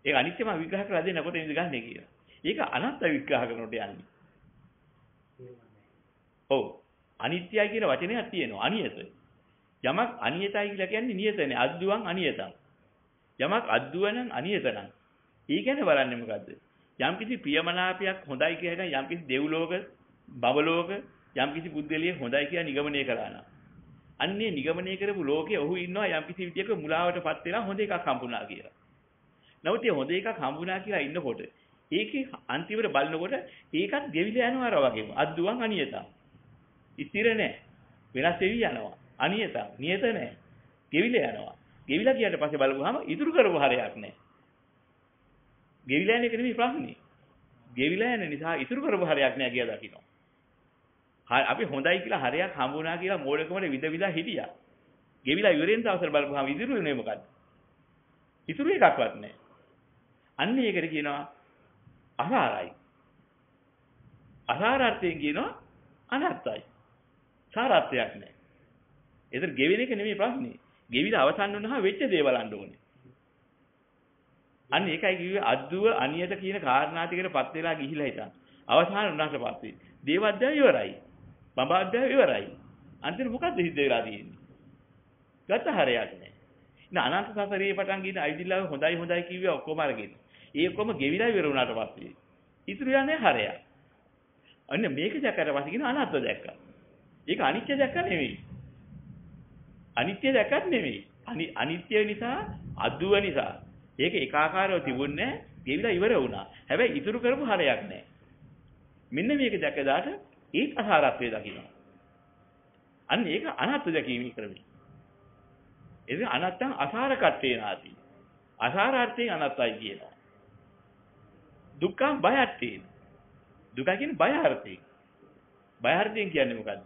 ඒක අනිත්‍යම විග්‍රහ කරලා දෙන්නකොට නේද ගන්නෙ කියලා. ඒක අනත්ත විග්‍රහ කරනකොට යන්නේ. ඔව්. අනිත්‍යයි කියන වචනයක් තියෙනවා අනියත. යමක් අනියතයි කියලා කියන්නේ නියතනේ. අද්දුවන් අනියතං. යමක් අද්දුව නම් අනියත නම්. ඒ කියන්නේ බලන්නේ මොකද්ද? යම්කිසි ප්‍රියමනාපයක් හොඳයි කියන යම්කිසි දෙව්ලෝක, බබලෝක යම්කිසි බුද්ධලිය හොඳයි කියලා නිගමනය කරා නම් අන්නේ නිගමනය කරපු ලෝකයේ ඔහු ඉන්නවා යම්කිසි විදියක මුලාවටපත් වෙලා හොඳ එකක් හම්බුණා කියලා. නමුත් මේ හොඳ එකක් හම්බුණා කියලා ඉන්නකොට ඒකේ අන්තිමට බලනකොට ඒකත් ගෙවිලා යනවා අර වගේම. අද්දුවන් අනියතං. ස්ථිර නැහැ. වෙනස් වෙවි යනවා. අනියතං. නියත නැහැ. ගෙවිලා යනවා. ගෙවිලා ගියාට පස්සේ බලපුවාම ඉතුරු කරපු හරයක් නැහැ. ගෙවිලා යන එක නෙමෙයි ප්‍රශ්නේ. ගෙවිලා යන නිසා ඉතුරු කරපු හරයක් නැහැ කියලා දකින්න. අපි හොඳයි කියලා හරයක් හම්බුණා කියලා මෝඩකමට විදවිලා හිටියා. ගෙවිලා ඉවරෙන් තවසර බලපුවාම ඉතුරු වෙන්නේ මොකද්ද? ඉතුරු එකක්වත් නැහැ. අන්න ඒකට කියනවා අසාරයි. අසාරාර්ථයෙන් කියනවා අනත්තයි. සාරාර්ථයක් නැහැ. ඒතර ගෙවෙන එක නෙමෙයි ප්‍රශ්නේ. ගෙවිලා අවසන් වුණාම වෙච්ච දේ බලන්න ඕනේ. අන්න ඒකයි කිව්වේ අද්දුව අනියත කියන කාරණා ටිකටපත් වෙලා ගිහිලා හිටන්. අවසන් වුණාට පස්සේ දේවද්දය ඉවරයි. බඹද්දය ඉවරයි. අන්තිමට මොකද්ද සිද්ධ වෙලා තියෙන්නේ? ගත හරයක් නැහැ. ඉතින් අනන්ත සසරේ පටන් ගිහින් අයිදිලා හොඳයි කිව්වේ ඔක්කොම අරගෙන. ඒ ඔක්කොම ගෙවිලා ඉවර වුණාට පස්සේ ඉතුරු යන්නේ හරයක්. අන්න මේක දැක්කට පස්සේ කියන අනත්ත දැක්කා. ඒක අනිත්‍ය දැක්ක නෙවෙයි. අනිත්‍ය දැක්කත් නෙවෙයි. අනිත්‍ය නිසා අදුව නිසා ඒක ඒකාකාරව තිබුණේ ගෙවිලා ඉවර වුණා. හැබැයි ඉතුරු කරපු හරයක් නැහැ. මෙන්න මේක දැකදාට ඒක අසාරත්වයේ දකින්න. අන්න ඒක අනත්ත දැකීමේ ක්‍රමය. ඒක අනත්තං අසාර කට්ටේ නාති. අසාරාර්ථයෙන් අනත්තයි කියනවා. දුක්ඛං බයත්තේ. දුක කියන්නේ බය අර්ථයෙන්. බය අර්ථයෙන් කියන්නේ මොකද්ද?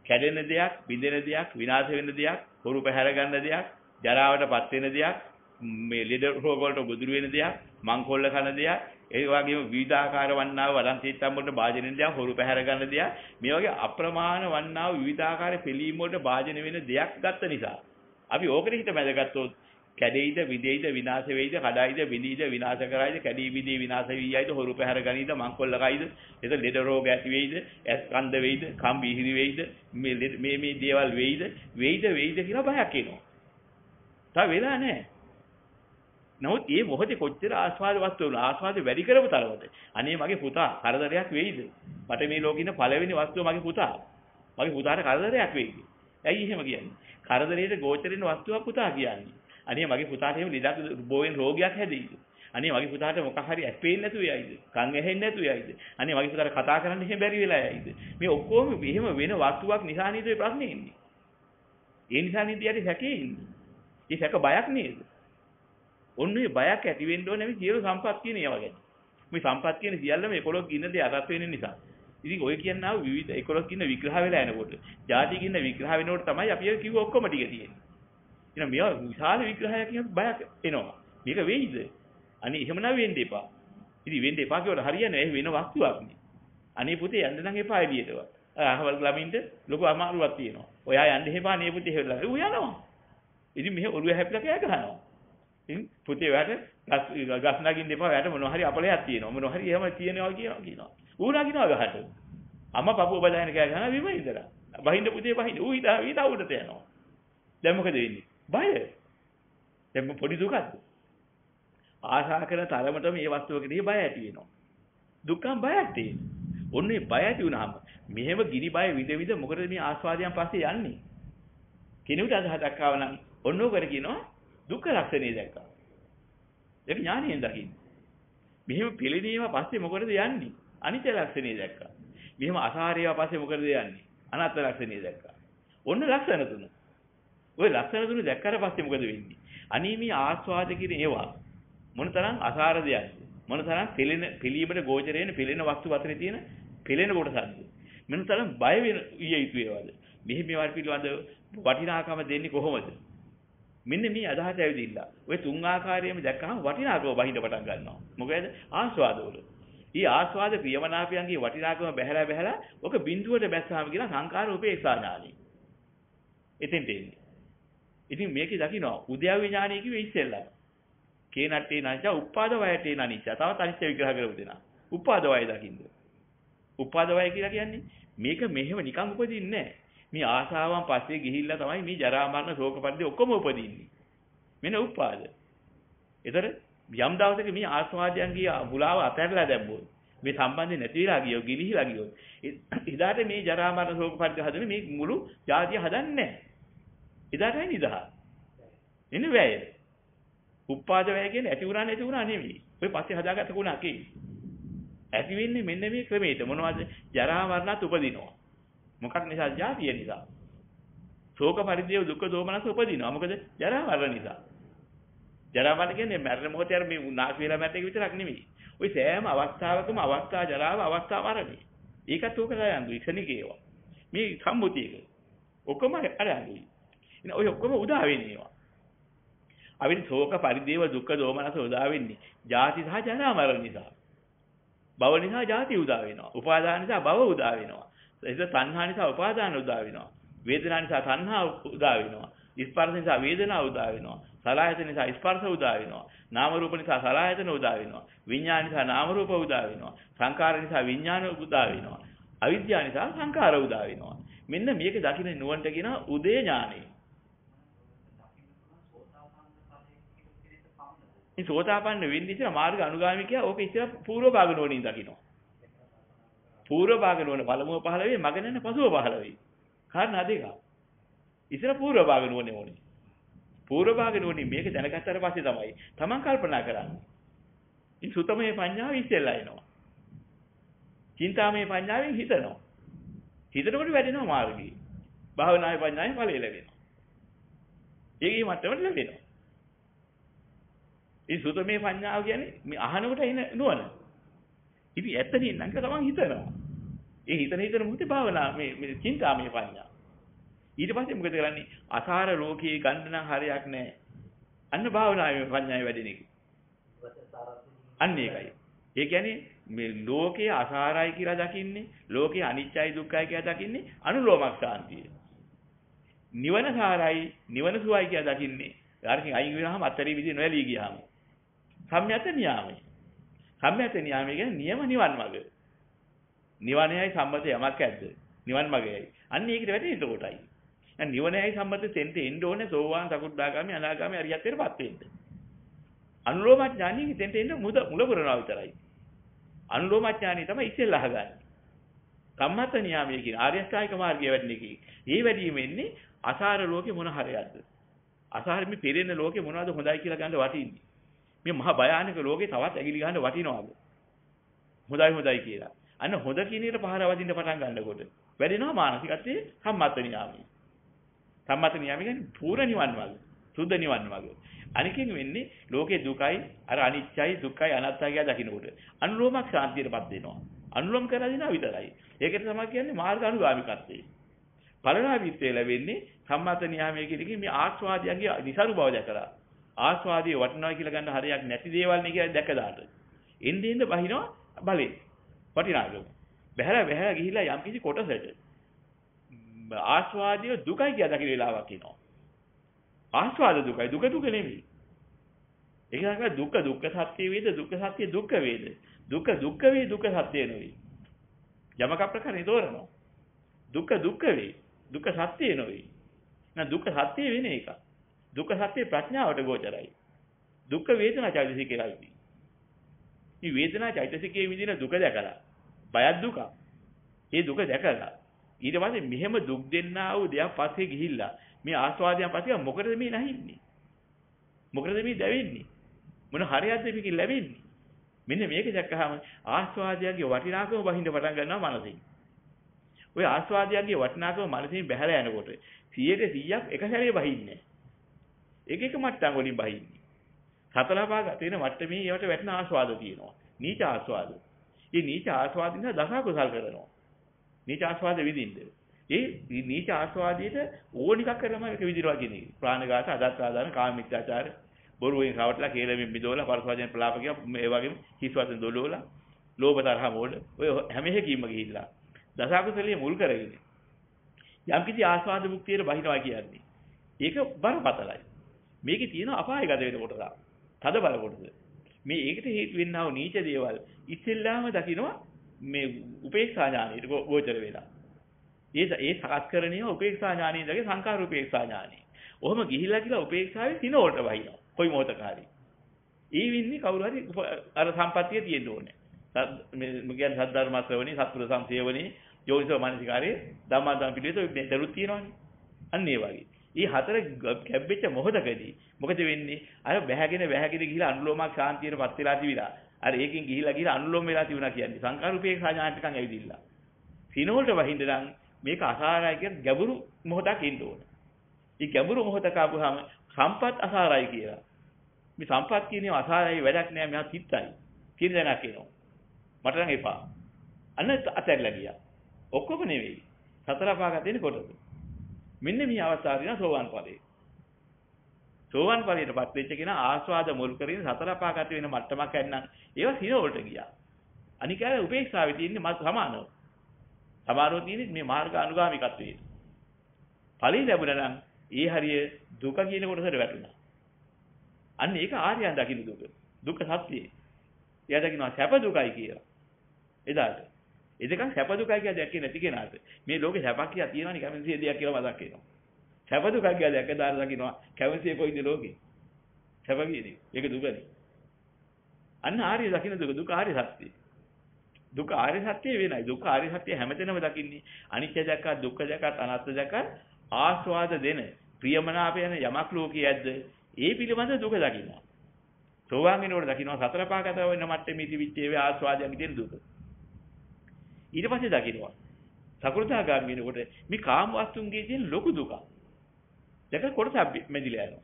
කැඩෙන දෙයක්, බිඳෙන දෙයක්, විනාශ වෙන දෙයක්, හොරු පැහැර ගන්න දෙයක්, ජරාවටපත් වෙන දෙයක්, මේ ලෙඩ රෝග වලට ගොදුරු වෙන දෙයක්, මංකොල්ල කන දෙයක්, ඒ වගේම විවිධාකාර වන්නාව වලන් තීත්තම් වලට භාජන වෙන දෙයක්, හොරු පැහැර ගන්න දෙයක්, මේ වගේ අප්‍රමාණ වන්නාව විවිධාකාර පිළීම් වලට භාජන වෙන දෙයක් ගත්ත නිසා අපි ඕකට හිත මැදගත්තොත් කැඩෙයිද, විදෙයිද, විනාශ වෙයිද, කඩයිද, විදීද, විනාශ කරයිද, කැඩී විදී විනාශ වී යයිද, හොරු පැහැර ගනීද, මංකොල්ල කයිද, එතන ලෙඩ රෝග ඇති වෙයිද, ඇස් කන්ද වෙයිද, කම් බිහිරි වෙයිද, මේ දේවල් වෙයිද කියලා බයක් එනවා. තා වෙලා නැහැ. නමුත් මේ මොහොතේ කොච්චර ආස්වාද වස්තු වුණා ආස්වාද වැඩි කරපු තරමද අනේ මගේ පුතා කරදරයක් වෙයිද මට මේ ලෝකේ ඉන්න පළවෙනි වස්තුව මගේ පුතාට කරදරයක් වෙයිද ඇයි එහෙම කියන්නේ කරදරේට ගෝචරින වස්තුවක් පුතා කියන්නේ අනේ මගේ පුතාට එහෙම ලෙඩක් බෝවෙන් රෝගයක් හැදෙයිද අනේ මගේ පුතාට මොකක් හරි ඇස් පේන්නේ නැතුව යයිද කන් ඇහෙන්නේ නැතුව යයිද අනේ මගේ පුතාට කතා කරන්න එහෙම බැරි වෙලා යයිද මේ ඔක්කොම එහෙම වෙන වස්තුවක් නිසා නේද මේ ප්‍රශ්නේ එන්නේ ඒ නිසා නේද යට සැකේ ඉන්නේ ඒ සැක බයක් නේද ඔන්නේ බයක් ඇති වෙන්න ඕනේ මේ සියලු සම්පත් කියන ඒවා ගැන. මේ සම්පත් කියන සියල්ලම 11 කින්න දේ අරත් වෙන නිසා. ඉතින් ඔය කියනවා විවිධ 11 කින්න විග්‍රහ වෙලා යනකොට, ಜಾති කින්න විග්‍රහ වෙනකොට තමයි අපි ඒ කිව්ව ඔක්කොම ටික තියෙන්නේ. එහෙනම් මේවා විශාල විග්‍රහයක් කියන බයක් එනවා. මේක වෙයිද? අනේ එහෙම නම් වෙන්න එපා. ඉතින් වෙන්න එපා කියවට හරියන්නේ නැහැ වෙන වස්තුවක් නේ. අනේ පුතේ යන්න නම් එපා එළියටවත්. අහවල් ළමින්ට ලොකු අමාරුවක් තියෙනවා. ඔයා යන්න එපා නේ පුතේ හෙවලා. ඌ යනවා. ඉතින් මෙහෙ ඔළුව හැපිලා කෑ ගහනවා. ඉතින් පුතේ ඔයාට ගස් නගින්න එපා. ඔයාට මොනවා හරි අපලයක් තියෙනවා. මොනවා හරි එහෙම තියෙනවා කියනවා. ඌ නගිනවා ගහට. අම්මා පපුව බදාගෙන කෑ ගහනවා විම ඉඳලා. බහින්න පුතේ බහින්න. ඌ ඊට උඩට යනවා. දැන් මොකද වෙන්නේ? බය. දැන් පොඩි දුකක්ද? ආශා කරන තරමට මේ වස්තුවකදී බය ඇති වෙනවා. දුක්ඛම් බයක් තියෙනවා. ඔන්නේ බය ඇති වුනහම මෙහෙම ගිනි බය විද මොකටද මේ ආස්වාදයන් පස්සේ යන්නේ? කෙනෙකුට අදහසක් ආව නම් ඔන්නෝකට කියනවා දුක්ඛ ලක්ෂණය දැක්කා. ඒක ඥානයෙන් දකින්න. මෙහෙම පිළිදීම පස්සේ මොකටද යන්නේ? අනිත්‍ය ලක්ෂණය දැක්කා. මෙහෙම අසාරේව පස්සේ මොකටද යන්නේ? අනාත්ම ලක්ෂණය දැක්කා. ඔන්න ලක්ෂණ තුන. ওই ලක්ෂණ තුන දැක්කට පස්සේ මොකද වෙන්නේ? අනේ මේ ආස්වාද කියන ඒවා මොනතරම් අසාර දෙයක්ද? මොනතරම් පිළීමට ගෝචර වෙන පිළෙන වස්තු අතරේ තියෙන පිළෙන කොටසක්ද? මොනතරම් බය වෙන යුතු ඒවාද? මෙහෙම මේවා පිළිබඳ වටිනාකම දෙන්නේ කොහොමද? මෙන්න මේ අදහස ඇවිදින්න. ඔය තුන් ආකාරයෙන්ම දැක්කහම වටිනාකම බහිඳ පටන් ගන්නවා. මොකද ආස්වාදවල. ඊ ආස්වාද ප්‍රියමනාපයන්ගේ වටිනාකම බහැලා ඔක බිඳුවට බැස්සාම කියන සංකාර උපේක්ෂා ඥානෙ. එතෙන්ට එන්නේ. ඉතින් මේකේ දකින්න උද්‍යව ඥානෙ කිව්වේ ඉස්සෙල්ලා. කේනට්ටේ නැච උපාද වයටේ නැනිච්ච. තවත් අනිත්‍ය විග්‍රහ කරපු දෙනා. උපාද වය දකින්න. උපාද වය කියලා කියන්නේ මේක මෙහෙම නිකන් උපදින්නේ නැහැ. මේ ආශාවන් පස්සේ ගිහිල්ලා තමයි මේ ජරා මරණ ශෝක පරිදේ ඔක්කොම උපදින්නේ. මෙන්න උපාද. ඒතර යම් දවසක මේ ආස්වාදයන්ගේ බුලාව අතහැරලා දැම්මොත් මේ සම්බන්ධය නැති වෙලා ගියෝ ගිලිහිලා ගියොත් එදාට මේ ජරා මරණ ශෝක පරිදේ හදන්නේ මේ මුළු ජාතිය හදන්නේ නැහැ. එදාටයි නිදහස්. එන්නේ වැය. උපාද වැය කියන්නේ ඇති උනා නැති උනා නෙවෙයි. ඔය පස්සේ හදාගත්ත ගුණක් ඒ. ඇති වෙන්නේ මෙන්න මේ ක්‍රමයට මොනවද? ජරා මරණත් උපදිනවා. මොකක් නිසා? ජාතිය නිසා. ශෝක පරිදේව දුක්ඛ දෝමනස උපදිනවා. මොකද ජරා මරණ නිසා. ජරා මරණ කියන්නේ මරණ මොහොතේ අර මේ උනාස් වේලා මැරෙන එක විතරක් නෙමෙයි. ওই සෑම අවස්ථාවකම අවස්ථා ජරාව අවස්ථා මරණය. ඒකත් ඕක ගයන්දු ක්ෂණික ඒවා. මේ සම්මුතියක. ඔක්කොම අරයන්දුයි. ඉතින් ඔය ඔක්කොම උදා වෙන්නේ ඒවා. අවින් ශෝක පරිදේව දුක්ඛ දෝමනස උදා වෙන්නේ ජාති සහ ජරා මරණ නිසා. භව නිසා ජාති උදා වෙනවා. උපාදාන නිසා භව උදා වෙනවා. ඒක තණ්හා නිසා උපාදාන උදා වෙනවා. වේදනා නිසා තණ්හා උදා වෙනවා. ස්පර්ශ නිසා වේදනා උදා වෙනවා. සලආයතන නිසා ස්පර්ශ උදා වෙනවා. නාම රූප නිසා සලආයතන උදා වෙනවා. විඥාන නිසා නාම රූප උදා වෙනවා. සංකාර නිසා විඥාන උදා වෙනවා. අවිද්‍යාව නිසා සංකාර උදා වෙනවා. මෙන්න මේක දකින්න නුවණට කියන උදේ ඥානෙ. මේ සෝතාපන්න වෙන්නේ ඉතින් මාර්ග අනුගාමිකයා ඕක ඉතින් පූර්ව භාග නුවණින් දකින්නවා. පූර්ව භාග නුවණ පළමුව පහළ වෙයි මග නැන පසුව පහළ වෙයි. කාරණා දෙක. ඉතින් පූර්ව භාග නුවණ ඕනේ. පූර්ව භාග නුවණින් මේක දැනගත්තට පස්සේ තමයි Taman කල්පනා කරන්නේ. ඉතින් සුතමේ පඤ්ඤාව ඉස්සෙල්ලා එනවා. චින්තාමේ පඤ්ඤාවෙන් හිතනවා. හිතනකොට වැඩෙනවා මාර්ගය. භාවනාවේ පඤ්ඤාවෙන් ඵලෙ ලැබෙනවා. ඒකේ මට්ටමට ලැබෙනවා. මේ සුතමේ පඤ්ඤාව කියන්නේ මේ අහනකොට එන නුවණ. ඉතින් ඇත්තටින් නම් තමන් හිතනවා. ඒ හිතන මොකද භාවනා මේ චින්තාමේ පඤ්ඤාව. ඊට පස්සේ මොකද කරන්නේ? අසාර ලෝකයේ ගන්න නම් හරියක් නැහැ. අන්න භාවනාවේ පඤ්ඤාවේ වැඩෙන එක. අන්න ඒකයි. ඒ කියන්නේ මේ ලෝකයේ අසාරයි කියලා දකින්නේ, ලෝකයේ අනිත්‍යයි දුක්ඛයි කියලා දකින්නේ අනුලෝමක් ශාන්තිය. නිවන සාරයි, නිවන සුවයි කියලා දකින්නේ. යාරකින් අයින් වෙනවම අත්තරී විදිහ නොඇලී ගියාම. සම්්‍යත නියාමයි. සම්්‍යත නියාමය කියන්නේ නියම නිවන් මඟ. නිවනයයි සම්මත යමක් ඇද්ද? නිවන් මඟයයි. අන්න ඒකට වැටෙන්නේ එතකොටයි. දැන් නිවනයයි සම්මත තෙන්ට එන්න ඕනේ සෝවාන් සකුද්දාගාමි අනාගාමි අරියත්තරපත් වෙන්න. අනුලෝම ඥානෙ තෙන්ට එන්න මුල පුරනවා විතරයි. අනුලෝම ඥානෙ තමයි ඉස්සෙල්ලා අහගන්නේ. සම්මත නියාමයේ කියන ආර්ය අෂ්ටාංගික මාර්ගයේ වැඩෙන එකයි. මේ වැඩිම එන්නේ අසාර ලෝකේ මොන හරයක්ද? අසාර මේ පෙරෙන ලෝකේ මොනවද හොඳයි කියලා ගන්න වටින්නේ. මේ මහා භයානක ලෝකේ තවත් ඇගිලි ගන්න වටිනවද? හොඳයි කියලා. අන්න හොඳ කියන එකට පහර වදින්න පටන් ගන්නකොට වැඩෙනවා මානසිකත්වයේ සම්මත නියාමයේ. සම්මත නියාමය කියන්නේ පූර්ණ නිවන් මාර්ගය. සුද්ධ නිවන් වගේ. අනිකෙන් වෙන්නේ ලෝකේ දුකයි අර අනිත්‍යයි දුක්ඛයි අනාත්තයි කියලා දකින්නකොට අනුලෝමක් ශාන්තියටපත් වෙනවා. අනුලෝම කරලා දිනවා විතරයි. ඒකට තමයි කියන්නේ මාර්ග අනුගාමිකත්වය. ඵලලාභීත්වය ලැබෙන්නේ සම්මත නියාමයේ කියන මේ ආස්වාදයන්ගේ නිසරු බව දැකලා. ආස්වාදයේ වටිනවා කියලා ගන්න හරියක් නැති දේවල් නේ කියලා දැක දාට. එන්නේ ඉඳ බහිනවා බලේ. වටිනාකම. බහැලා ගිහිලා යම් කිසි කොටසට ආස්වාදයේ දුකයි කියලා දකින වෙලාවක් එනවා. ආස්වාද දුකයි දුක නෙමෙයි. ඒක තමයි දුක්ඛ සත්‍ය වේද දුක්ඛ සත්‍ය දුක්ඛ වේද. දුක්ඛ වේ දුක්ඛ සත්‍ය නෙවෙයි. යමක ප්‍රකාරය තෝරනවා. දුක්ඛ වේ දුක්ඛ සත්‍ය නෙවෙයි. නා දුක්ඛ සත්‍ය වෙන එක. දුක්ඛ සත්‍ය ප්‍රඥාවට ගෝචරයි. දුක්ඛ වේදනා චෛතසිකේලා විදි. මේ වේදනා චෛතසිකයේ විදින දුක දැකලා බයත් දුක. ඒ දුක දැකලා ඊට පස්සේ මෙහෙම දුක් දෙන්නා වූ දෙයක් පස්සේ ගිහිල්ලා මේ ආස්වාදයන් පස්සේ මොකටද මේ නැහින්නේ? මොකටද මේ දැවෙන්නේ? මොන හරියක්ද මේක ලැබෙන්නේ? මෙන්න මේක දැක්කහම ආස්වාදයන්ගේ වටිනාකම වහින්න පටන් ගන්නවා මනසින්. ඔය ආස්වාදයන්ගේ වටිනාකම මනසින් බැහැලා යනකොට 100% එක සැරේ වහින්නේ. එක මට්ටම් වලින් වහින්නේ. සතලපා තියෙන මට්ටමේ ඒවට වැටෙන ආස්වාද තියෙනවා. නීච ආස්වාද. මේ නීච ආස්වාද නිසා දස කුසල් කරනවා. නීච ආස්වාද විඳින්න. ඒ නීච ආස්වාදයට ඕන එකක් කරලම එක විදිහට කියන්නේ. ප්‍රාණඝාත, අදත්තාදාන, කාමමිත්‍යාචාර, බොරුවෙන් රවටලා කේලෙමින් මිදෝලා, පරසවදෙන් ප්‍රලාප කිය මේ වගේම හිස්වතෙන් දොළෝලා, ලෝභ තරහ මෝඩ ඔය හැම එකකින්ම ගිහිල්ලා දස කුසලයේ මුල් කරගෙන යම් කිසි ආස්වාද මුක්තියට බහිනවා කියන්නේ. ඒක බරපතලයි. මේකේ තියෙන අපායගත වෙන කොටස. තද බල කොටස. මේ ඒකට හේතු වෙන්නා වූ නීච දේවල් ඉස්සෙල්ලාම දකිනවා මේ උපේක්ෂා ඥානෙට ගෝචර වෙලා. ඒ සකස්කරණය උපේක්ෂා ඥානෙ දගේ සංකාර උපේක්ෂා ඥානෙ. ඔහොම ගිහිලා කියලා උපේක්ෂාවේ සිනෝට වහිනවා. කොයි මොහොතකාරී. ඒ වින්නේ කවුරු හරි අර සම්පත්තිය තියෙන්න ඕනේ. මේ කියන්නේ සද්ධර්ම ශ්‍රවණේ, සත්පුරුෂ සංසේවණේ, යෝනිසෝ මානසිකාරේ, ධම්මාදාන පිළිවෙත දරුත් තියෙනවානේ. අන්න ඒ වගේ. මේ හතර කැබ්බෙච්ච මොහොතකදී මොකද වෙන්නේ? අර බැහැගෙන ගිහිලා අනුලෝමක් ශාන්තියටපත් වෙලා තිබිලා. අර ඒකෙන් ගිහිලා අනුලෝම වෙලා තිබුණා කියන්නේ. සංකාර උපේක්ෂා ඥානට නිකන් ඇවිදින්න. සිනෝල්ට වහින්න නම් මේක අසාරයි කියන ගැඹුරු මොහොතක් ඉන්න ඕනේ. මේ ගැඹුරු මොහොතක ආපුවාම සම්පත් අසාරයි කියලා. මේ සම්පත් කියන්නේ අසාරයි වැඩක් නෑ මෙහා තිත්තයි. කියන දැනක් එනවා. මට නම් එපා. අන්න අතැරලා ගියා. ඔක්කොම නෙවෙයි. සතර පාගත දෙන කොටස. මෙන්න මේ අවස්ථාවේ න සෝවාන් ඵලයේ. සෝවාන් ඵලයටපත් වෙච්ච කෙනා ආස්වාද මුල් කරගෙන සතර පාගත වෙන මට්ටමක් ඇන්නම් ඒවා සින වලට ගියා. අනිකාර උපේක්ෂාවේ තියෙන්නේ මත් සමානව. සමානව තියෙන්නේ මේ මාර්ග අනුගාමිකත්වයේ. ඵලී ලැබුණා නම් ඒ හරිය දුක කියන කොටසට වැටුණා. අන්න ඒක ආර්යයන් දකින්න දුක. දුක සත්‍යයි. එයා දකින්නවා සැප දුකයි කියලා. එදාට. ඒ දෙකක් සැප දුකයි කියලා දැක්කේ නැති කෙනාට මේ ලෝකේ සැපක් කියලා තියෙනවනේ කැමතිසිය දෙයක් කියලා මතක් වෙනවා. සැප දුකයි කියලා දැක්කදාට දකින්නවා කැමතිසිය කොයිද ලෝකේ? සැප කියන්නේ. ඒක දුකනේ. අන්න ආර්ය දකින්න දුක ආර්ය සත්‍යයි. දුක ආර්ය සත්‍යය වෙනයි. දුක ආර්ය සත්‍යය හැමතැනම දකින්නේ අනිත්‍ය දැක්ක, දුක්ඛ දැක්ක, අනාත්ම දැක්ක ආස්වාද දෙන ප්‍රියමනාප යන යමක් ලෝකයේ ඇද්ද ඒ පිළිබඳ දුක දකින්නවා. සෝවාන් වෙනකොට දකින්නවා සතර පාගත වෙන මට්ටමේ තිබිච්ච ඒ ආස්වාදයෙන් තියෙන දුක. ඊට පස්සේ දකින්නවා සකෘදාගාමී වෙනකොට මේ කාම වස්තුන්ගේ තියෙන ලොකු දුක. දැක කොටස මෙදිලා යනවා.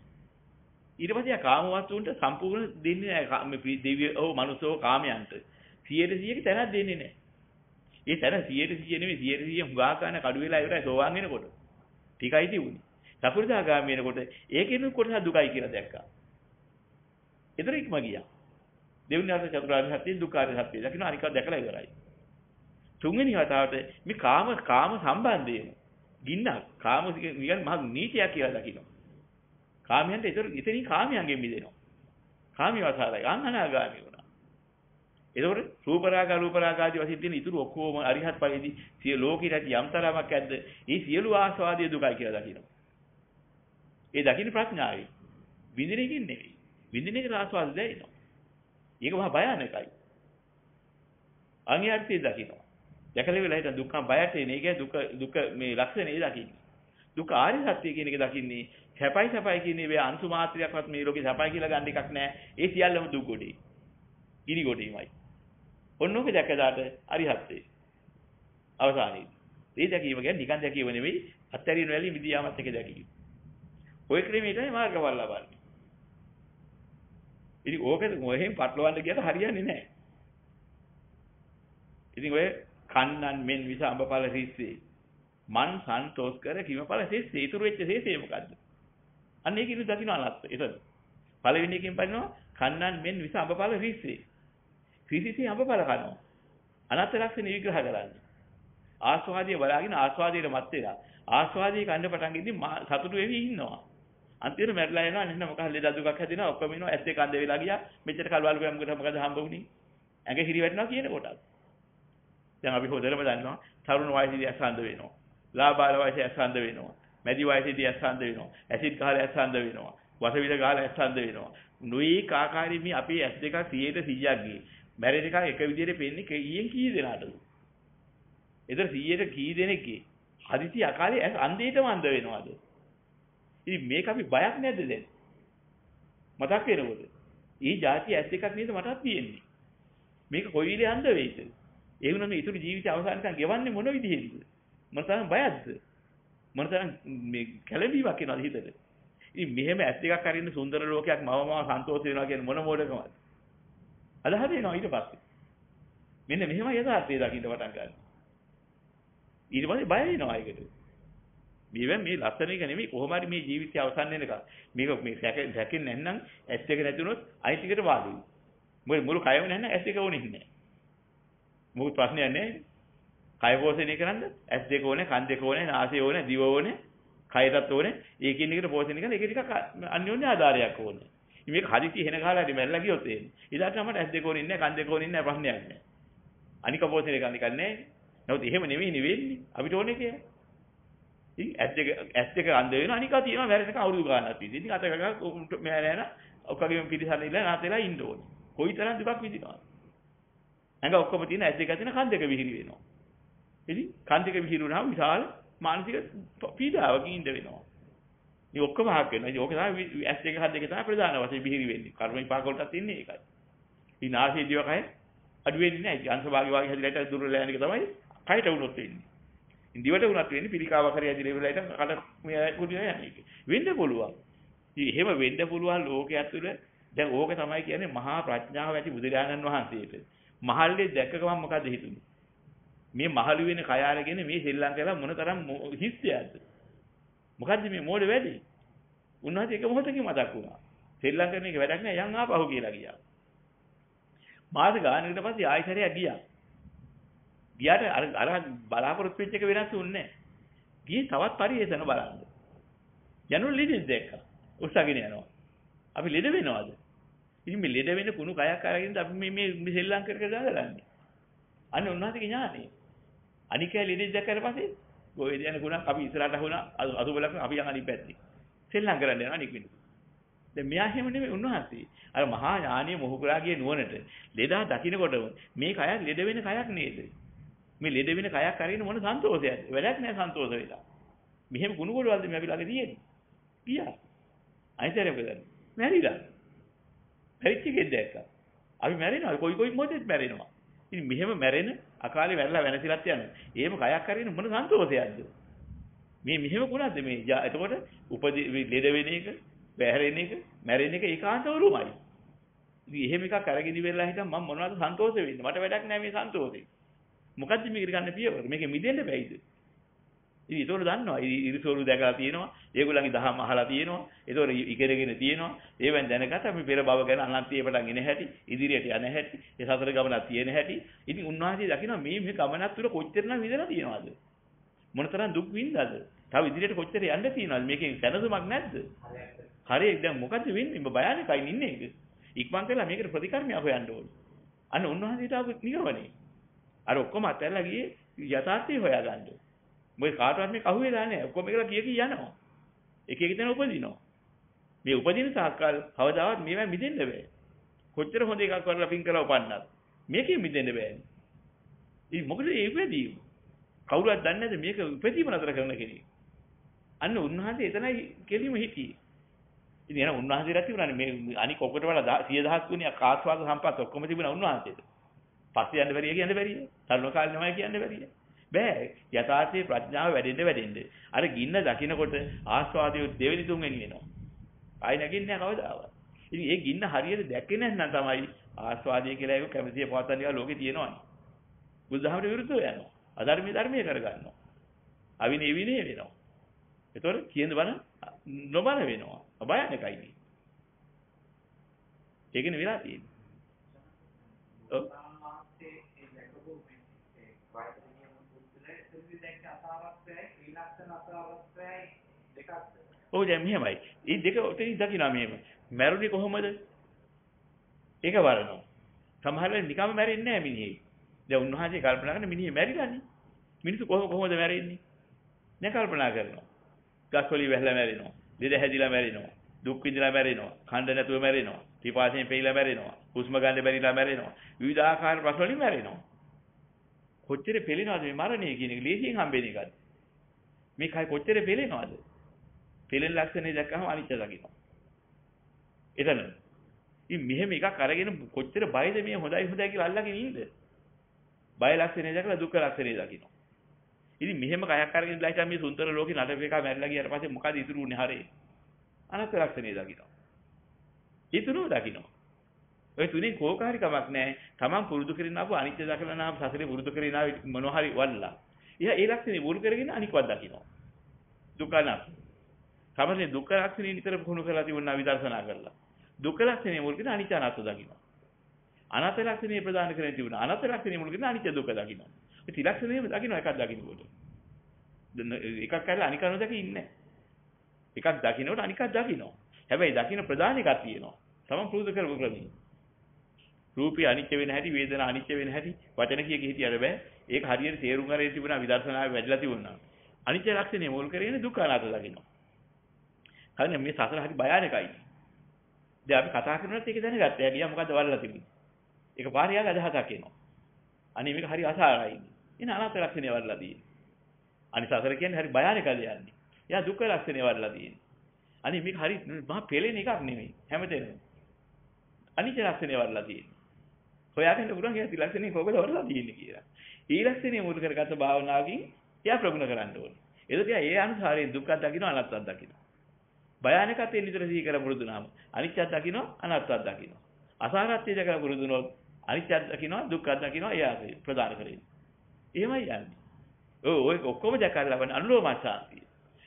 ඊට පස්සේ ආ කාම වස්තුන්ට සම්පූර්ණ දෙන්නේ නැහැ මේ දෙවියෝ මනුස්සෝ කාමයන්ට. 100% තැනක් දෙන්නේ නැහැ. ඒ තැන 100% නෙමෙයි 100% හුඟා ගන්න කඩු වෙලා ඉවරයි සෝවාන් වෙනකොට. ටිකයි තිබුණේ. සකෘදාගාමී වෙනකොට ඒකෙනුත් කොටස දුකයි කියලා දැක්කා. ඒතර ඉක්ම ගියා. දෙවෙනි අර්ථ චතුරාර්ය සත්‍ය දුක්ඛාර්ය සත්‍ය දකින්න අනික දැකලා ඉවරයි. තුන්වෙනි වතාවට මේ කාම සම්බන්ධයෙන් ගින්නක් කාම කියන්නේ මහ නීතියක් කියලා දකින්න. කාමයන්ට එතනින් කාමයන්ගෙන් මිදෙනවා. කාමී වතාවයි අනාගාමී වුණා. ඒතකොට රූප රාග ආදී වශයෙන් තියෙන ඉතුරු ඔක්කොම අරිහත් ඵලයේදී සිය ලෝකෙට ඇති යම් තරමක් ඇද්ද ඒ සියලු ආස්වාදයේ දුකයි කියලා දකින්න. ඒ දකින්න ප්‍රඥාවයි. විඳිනකින් නෙවෙයි. විඳිනක ආස්වාද දෙයිනවා. ඒක මහා භයානකයි. අනිත්‍ය දකින්න. දැකලා වෙලා හිට දුක්ඛ බයට එන එක දුක මේ ලක්ෂණේ දකින්නේ. දුක ආර්ය සත්‍ය කියන එක දකින්නේ සැපයි කියන්නේ වේ අංශු මාත්‍රයක්වත් මේ ලෝකේ සැපයි කියලා ගන්න එකක් නැහැ. ඒ සියල්ලම දුක් ගොඩේ. ගිනි ගොඩේමයි. ඔන්නෝක දැකලාට අරිහත්ත්වේ. අවසානයේදී. මේ දැකීම කියන්නේ නිකන් දැකීම නෙවෙයි අත්තරින වැලි මිදියාමත් එක දැකීම. ඔය ක්‍රමයටයි මාර්ගඵල ලබන්නේ. ඉතින් ඕකෙන් මොහෙන් පටලවන්න ගියට හරියන්නේ නැහැ. ඉතින් ඔය කන්නන් මෙන් විස අඹඵල රිස්සේ මන් සන්තෝෂ කර කිමඵල ශේෂේ ඉතුරු වෙච්ච ශේෂේ මොකද්ද? අන්න ඒකිනු දකින්න අනත්ත. එතන පළවෙනි එකෙන් බලනවා කන්නන් මෙන් විස අඹඵල රිස්සේ. රිස්සේ අඹඵල කනවා. අනත්ත ලක්ෂණ විග්‍රහ කරන්නේ. ආස්වාදයේ බලාගෙන ආස්වාදයට මත් වෙලා ආස්වාදයේ කන්න පටන් ගිහින් සතුටු වෙවි ඉන්නවා. අන්තිමට මැරිලා යනවා නෙන්න මොකක් ලෙඩ දුකක් හැදෙනවා ඔක්කොම ඉනවා ඇස් දෙක අඳ වෙලා ගියා මෙච්චර කල් බලපෑම් කරා මොකද හම්බ වුනේ ඇඟ හිරි වැටෙනවා කියන කොටත් දැන් අපි හොදටම දන්නවා තරුණ වයසේදී ඇස් අඳ වෙනවා ලාබාල වයසේ ඇස් අඳ වෙනවා මැදි වයසේදී ඇස් අඳ වෙනවා ඇසිඩ් කාලේ ඇස් අඳ වෙනවා වසවිල කාලේ ඇස් අඳ වෙනවා නොයි කාකාරී මේ අපි ඇස් දෙක 100ට 100ක් ගියේ මැරෙන එක එක විදිහට පෙන්නේ කීයෙන් කී දෙනාටද ඒතර 100ට කී දෙනෙක්ගේ හදිසි අකාලේ ඇස් අන්ධයටම අඳ වෙනවද ඉතින් මේක අපි බයක් නැද්ද දැන් මතක් වෙනකොට ඊ જાති ඇස් එකක් නේද මටත් තියෙන්නේ මේක කොයි විදිහේ අන්ධ වෙයිද ඒ වුණා මේ ඉතුරු ජීවිත අවසානකම් ගෙවන්නේ මොන විදිහෙන්ද මම තරම් බයක්ද මම තරම් මේ කැළඹීමක් එනවාද හිතට ඉතින් මෙහෙම ඇස් එකක් අරින්න සුන්දර ලෝකයක් මවම සන්තෝෂ වෙනවා කියන මොන මොඩකමද අදහස එනවා ඊට පස්සේ මෙන්න මෙහෙමයි යථාර්ථය දකින්න පටන් ගන්න ඊට පස්සේ බය වෙනවා ඒකට මේ ලස්සන එක නෙමෙයි කොහොම හරි මේ ජීවිතය අවසන් වෙනකම් මේක මේ සැකෙන්නේ නැත්නම් ඇස් එක නැතුනොත් අයිති එකට වාඩි වෙයි මුළු කයම නැත්නම් ඇස් එක ඕනේ නැහැ මොකද ප්‍රශ්නයක් නැහැ කය පෝෂණය කරන්න ඇස් දෙක ඕනේ කන් දෙක ඕනේ නාසය ඕනේ දිව ඕනේ කයටත් ඕනේ ඒකින් එකට පෝෂණය කරන එක ටිකක් අන්‍යෝන්‍ය ආධාරයක් ඕනේ මේක හදිසි හෙන ගහලා හරි මැරලා ගියොත් එන්නේ ඊළාට තමයි ඇස් දෙක ඕනේ නැහැ කන් දෙක ඕනේ නැහැ ප්‍රශ්නයක් නැහැ අනික පෝෂණය කරන්න එක නැහැ නමුත් එහෙම නෙවෙයි වෙන්නේ අපිට ඕනේ කියලා ඇස් දෙක අන්ධ වෙනවා අනිකා තියෙනවා මැරෙනක අවුරුදු ගානක් තියෙදි. ඉතින් අත ගග මැරෙන ඔක්කොගෙම පිටිසරණ ඉල්ල නැතලා ඉන්න ඕනේ. කොයිතරම් දුකක් විඳිනවද? ඇඟ ඔක්කොම තියෙන ඇස් දෙක තියෙන කන් දෙක විහිරි වෙනවා. ඉතින් කන් දෙක විහිරුණාම විශාල මානසික පීඩාවකින් ඉඳ වෙනවා. මේ ඔක්කොම හක් වෙනවා. ඉතින් ඕක තමයි ඇස් දෙක කන් දෙක තමයි ප්‍රධාන වශයෙන් විහිරි වෙන්නේ. කර්ම විපාක වලටත් ඉන්නේ ඒකයි. ඉතින් ආසේ දිවකය අඩු වෙන්නේ නැහැ. අංශභාගී වාගේ හැදිලාට දුර්වල යන එක තමයි කයට වුණොත් වෙන්නේ. ඉන්දිවට උනත් වෙන්නේ පිළිකාවක් හරි ඇදිලා ඉවරලා ඉතින් කඩ මේ කුඩිය යන්නේ. වෙන්න පුළුවන්. ඉතින් එහෙම වෙන්න පුළුවන් ලෝකයක් තුළ දැන් ඕක තමයි කියන්නේ මහා ප්‍රඥාව ඇති බුදුරජාණන් වහන්සේට. මහල්ලේ දැක්ක ගමන් මොකද හිතුනේ? මේ මහලු වෙන කය අරගෙන මේ ශ්‍රී ලංකාවේ මොනතරම් හිස්යක්ද? මොකද්ද මේ මෝඩ වැඩි? උන්වහන්සේ එක මොහොතකින් මතක් වුණා. ශ්‍රී ලංකාවේ මේක වැඩක් නෑ යන් ආපහු කියලා ගියා. මාස ගානකට පස්සේ ආයෙසරයක් ගියා. ගියාට අර බලාපොරොත්තු වෙච්ච එක වෙනස් වුණේ නැහැ. ගියේ තවත් පරිේෂණ බලන්න. යනු ලෙඩ දැක්කා. උස්සගෙන යනවා. අපි ලෙඩ වෙනවද? ඉතින් මේ ලෙඩ වෙන කුණු කයක් අරගෙන අපි මේ ශ්‍රී ලංකාවට දාගලන්නේ. අන්න උන්වහන්සේගේ ඥානෙ. අනිකේ ලෙඩ දැක්කට පස්සේ ගොයද යන කුණක් අපි ඉස්සරහට හුණා අසුබලක් අපි යන අනිත් පැත්තේ. ශ්‍රී ලංකාවට යනවා අනික වෙන. දැන් මෙයා හැම නෙමෙයි උන්වහන්සේ. අර මහා ඥානීය මොහුකුරාගේ නුවණට ලෙඩා දකින්නකොටම මේ කය ලෙඩ වෙන කයක් නේද? මේ ලෙඩ වෙන කයක් අරින්න මොන සන්තෝෂයක්ද? වැඩක් නැහැ සන්තෝෂ වෙලා. මෙහෙම කුණු කොටවලද මේ අපි ළඟ තියෙන්නේ? ගියා. අයිතරේ මොකද? මැරිලා. මැරිච්ච එකෙක් දැක්කා. අපි මැරෙනවා. කොයි මොහොතෙත් මැරෙනවා. ඉතින් මෙහෙම මැරෙන අකාලේ මැරලා වෙනසිලත් යනවා. එහෙම කයක් අරින්න මොන සන්තෝෂයක්ද? මේ මෙහෙම කුණක්ද මේ? එතකොට ලෙඩ වෙන එක, බැහැරෙන එක, මැරෙන එක ඒකාන්ත උරුමයි. ඉතින් එහෙම එකක් අරගෙන ඉවරලා හිටන් මම මොනවද සන්තෝෂ වෙන්නේ? මට වැඩක් නැහැ මේ සන්තෝෂේ. මොකද්ද මේකට ගන්න පියවර? මේක මිදෙන්න බැයිද? ඉතින් ඒතකොට දන්නවා. ඉරිසෝරු දැකලා තියෙනවා. ඒගොල්ලන්ගේ දහම අහලා තියෙනවා. ඒතකොට ඉගෙනගෙන තියෙනවා. ඒවෙන් දැනගත්ත අපි පෙර භව ගැන අනන්තයේ පටන් එන හැටි, ඉදිරියට යන හැටි, ඒ සතර ගමනක් තියෙන හැටි. ඉතින් උන්වහන්සේ දකිනවා මේ ගමනක් තුළ කොච්චරනම් විඳලා තියෙනවද? මොනතරම් දුක් විඳලාද? තව ඉදිරියට කොච්චර යන්න තියෙනවද? මේකේ සැනසුමක් නැද්ද? හරියට දැන් මොකද්ද වෙන්නේ? ඔබ බයනිකයි ඉන්නේ ඒක. ඉක්මන් කරලා මේකට ප්‍රතිකර්මයක් හොයන්න ඕනේ. අන්න උන්වහන්සේට ආපු නිගමනේ. අර ඔක්කොම අතහැරලා ගියේ යථාර්ථය හොයාගන්න. මොකද කාටවත් මේක අහුවෙලා නැහැ. ඔක්කොම එකලා කී යනවා. එක එක තැන උපදිනවා. මේ උපදින සාකල් කවදාවත් මේවා මිදෙන්න බෑ. කොච්චර හොඳ එකක් කරලා පින් කරලා උපන්නත් මේකෙන් මිදෙන්න බෑනේ. ඉතින් මොකද ඒ වෙදී කවුරුත් දන්නේ නැද මේක උපදීම නතර කරන කෙනෙක්. අන්න උන්වහන්සේ එතනයි කෙලිම හිටියේ. ඉතින් එන උන්වහන්සේලා තිබුණානේ මේ අනික ඔකට වඩා 100,000 ගුණයක් ආස්වාද සම්පත් ඔක්කොම තිබුණා උන්වහන්සේට. පස්සේ යන්න බැරිය කියන්න බැරිය. තරුණ කාලේ නමයි කියන්න බැරිය. බෑ. යථාර්ථයේ ප්‍රඥාව වැඩෙන්න. අර ගින්න දකින්නකොට ආස්වාදයේ දෙවෙනි තුන්වෙනි වෙනවා. ආයි නැගින්නේ නැහැ කවදාවත්. ඉතින් ඒ ගින්න හරියට දැක්කේ නැත්නම් තමයි ආස්වාදයේ කියලා එක කැමැතිය පවත්තන එක ලෝකේ තියෙනවනේ. බුදුදහමට විරුද්ධව යනවා. ධර්මයේ කරගන්නවා. අවිනේ විනේ වෙනවා. ඒතකොට කියන බණ නොබන වෙනවා. අභයනකයිනේ. ඒකනේ වෙලා තියෙන්නේ. ඔව්. ඔව් දැන් මෙහෙමයි. මේ දෙක ඔතනින් දකින්න මෙහෙම. මැරුණේ කොහොමද? ඒක වරනවා. සමහර වෙලාවට නිකම්ම මැරෙන්නේ නැහැ මිනිහේ. දැන් උන්වහන්සේ කල්පනා කරන මිනිහේ මැරිලානේ. මිනිස්සු කොහොමද මැරෙන්නේ? දැන් කල්පනා කරනවා. ගස්වලින් වැහලා මැරෙනවා. දෙද හැදිලා මැරෙනවා. දුක් විඳලා මැරෙනවා. කණ්ඩ නැතුව මැරෙනවා. පිපාසයෙන් පෙයිලා මැරෙනවා. හුස්ම ගන්න බැරිලා මැරෙනවා. විවිධාකාර ප්‍රශ්න වලින් මැරෙනවා. කොච්චර පෙළෙනවද මේ මරණය කියන එක ලේසියෙන් හම්බෙන එකද? මේ කයි කොච්චර පෙළෙනවද? පෙළෙන ලක්ෂණේ දැක්කම අනිත්‍ය දකින්නවා. එතන. ඉතින් මෙහෙම එකක් අරගෙන කොච්චර බයද මේ හොඳයි කියලා අල්ලගෙන ඉන්නද? බය ලක්ෂණේ දැකලා දුක්ඛ ලක්ෂණේ දකින්නවා. ඉතින් මෙහෙම කයක් අරගෙන ඉඳලා මේ සුන්දර ලෝකේ නඩ එකා මැරිලා ගියාට පස්සේ මොකද ඉතුරු වුනේ හරේ? අනත්ත ලක්ෂණේ දකින්නවා. ඉතුරු දකින්නවා. ඔය තුنين කෝකාරි කමක් නැහැ. Taman පුරුදු කරගෙන ආපු අනිත්‍ය දකලා නාම සසරේ පුරුදු කරගෙන ආව මොනවා හරි වල්ලා. එයා ඒ ලක්ෂණේ වුරු කරගෙන අනික්වත් දකින්නවා. දුක්ඛ නාම. තමයි දුක්ඛ ලක්ෂණේ නිතර පුහුණු කරලා තිබුණා විදර්ශනා කරලා. දුක්ඛ ලක්ෂණේ මුල් කරගෙන අනිත්‍ය අනාත්ම දකින්නවා. අනාත්ම ලක්ෂණේ ප්‍රදාන කරගෙන තිබුණා. අනාත්ම ලක්ෂණේ මුල් කරගෙන අනිත්‍ය දුක්ඛ දකින්නවා. ඒ ත්‍රිලක්ෂණේම දකින්න එකක් දකින්නකොට. එකක් කරලා අනික නොදකි ඉන්නේ. එකක් දකින්නකොට අනිකක් දකින්නවා. හැබැයි දකින්න ප්‍රදාන එකක් තියෙනවා. තමන් පුරුදු කරපු ක්‍රමී. රූපي අනිත්‍ය වෙන හැටි, වේදනා අනිත්‍ය වෙන හැටි වචන කිය හිටියට බෑ. ඒක හරියට තේරුම් ගන්න තිබුණා විදර්ශනාවේ වැඩිලා තිබුණා. අනිත්‍ය ලක්ෂණය මුල් කරගෙන දුක්ඛ අනාත්ම දකින්නවා. හරිනේ මේ සසර හරි භයානකයි. දැන් අපි කතා කරනකොට ඒක දැනගත්තා. එයා මොකද්ද වල්ලා තිබුණේ. ඒක පාරියාග අදහසක් එනවා. අනේ මේක හරි අසාරයි. එන අනාත්ම ලක්ෂණය වල්ලා තියෙන්නේ. අනිත් සසර කියන්නේ හරි භයානක දෙයක්. එයා දුක්ඛ ලක්ෂණය වල්ලා තියෙන්නේ. අනේ මේක හරි මහා පෙළෙන එකක් නෙමෙයි. හැමතැනම. අනිත්‍ය ලක්ෂණය වල්ලා තියෙන්නේ. හොයාගන්න පුළුවන් ඒ ත්‍රිලක්ෂණේ කොහොමද වරලා තියෙන්නේ කියලා. ඊ ලක්ෂණේ මුල් කරගත්ත භාවනාවකින් එයා ප්‍රගුණ කරන්න ඕනේ. එතකොට ඒ අනුසාරයෙන් දුක්ඛ දකින්න අනාත්මත් දකින්න. භයානකත්වයෙන් විතර සිහි කර පුරුදුනාම අනිත්‍යත් දකින්න අනාත්මත් දකින්න. අසාරත්වය දැකලා පුරුදුනොත් අනිත්‍යත් දකින්න දුක්ඛත් දකින්න එයා ප්‍රදාන කරේ. එහෙමයි යන්නේ. ඔය ඔක්කොම දැකලා ලබන අනුලෝම ශාන්තිය.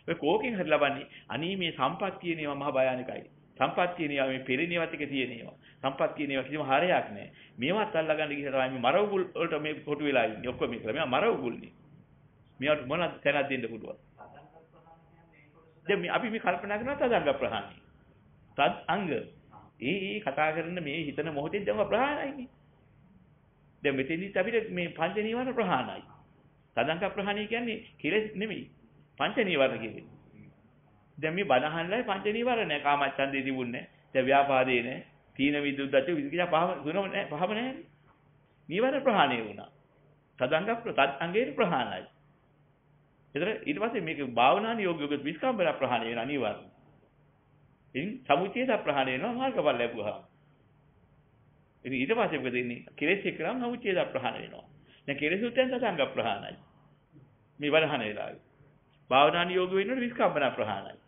ඔය කෝකෙන් හරි ලබන්නේ අනී මේ සම්පත් කියන ඒවා මහා භයානකයි. සම්පත් කියන ඒවා මේ පෙරණියවත් එක තියෙන ඒවා. සම්පත් කියන ඒවා කිසිම හරයක් නැහැ. මේවත් අල්ලගන්න ගිහලා තමයි මේ මරවුල් වලට මේ කොටු වෙලා ඉන්නේ. ඔක්කොම මේක. මේවා මරවුල්නේ. මේවට මොනවද තැනක් දෙන්න පුළුවන්. දැන් අපි මේ කල්පනා කරනවා තදංග ප්‍රහාණය. තද් අංග. ඒ කතා කරන මේ හිතන මොහොතේ දැන් ප්‍රහාණයයි. දැන් මෙතෙන්දිත් අපිට මේ පංච නීවරණ ප්‍රහාණයයි. තදංග ප්‍රහාණය කියන්නේ කෙලෙස් නෙමෙයි. පංච නීවරණ කියන්නේ. දැන් මේ බණ අහන්නයි පංච නීවරණ නැහැ. කාමච්ඡන්දේ තිබුණේ නැහැ. දැන් ව්‍යාපාදේ නැහැ. තීන විදුද්දච්ච විදිකිනා පහම නැහැ. නීවරණ ප්‍රහාණය වුණා. තදංග තද් අංගයේ ප්‍රහාණයයි. ඒතර ඊට පස්සේ මේක භාවනාන යෝග්‍යක විස්කම්බන ප්‍රහාණය වෙන අනිවාර්යයි. ඉතින් සමුච්ඡේද ප්‍රහාණය වෙනවා මාර්ගඵල ලැබුවා. ඉතින් ඊට පස්සේ මොකද වෙන්නේ? කෙලෙස් එක්කම සමුච්ඡේද ප්‍රහාණය වෙනවා. දැන් කෙලෙස් උත්යන් තදංග ප්‍රහාණයයි. මේ වරහන වෙලාවේ. භාවනාන යෝග්‍ය වෙනකොට විස්කම්බන ප්‍රහාණයයි.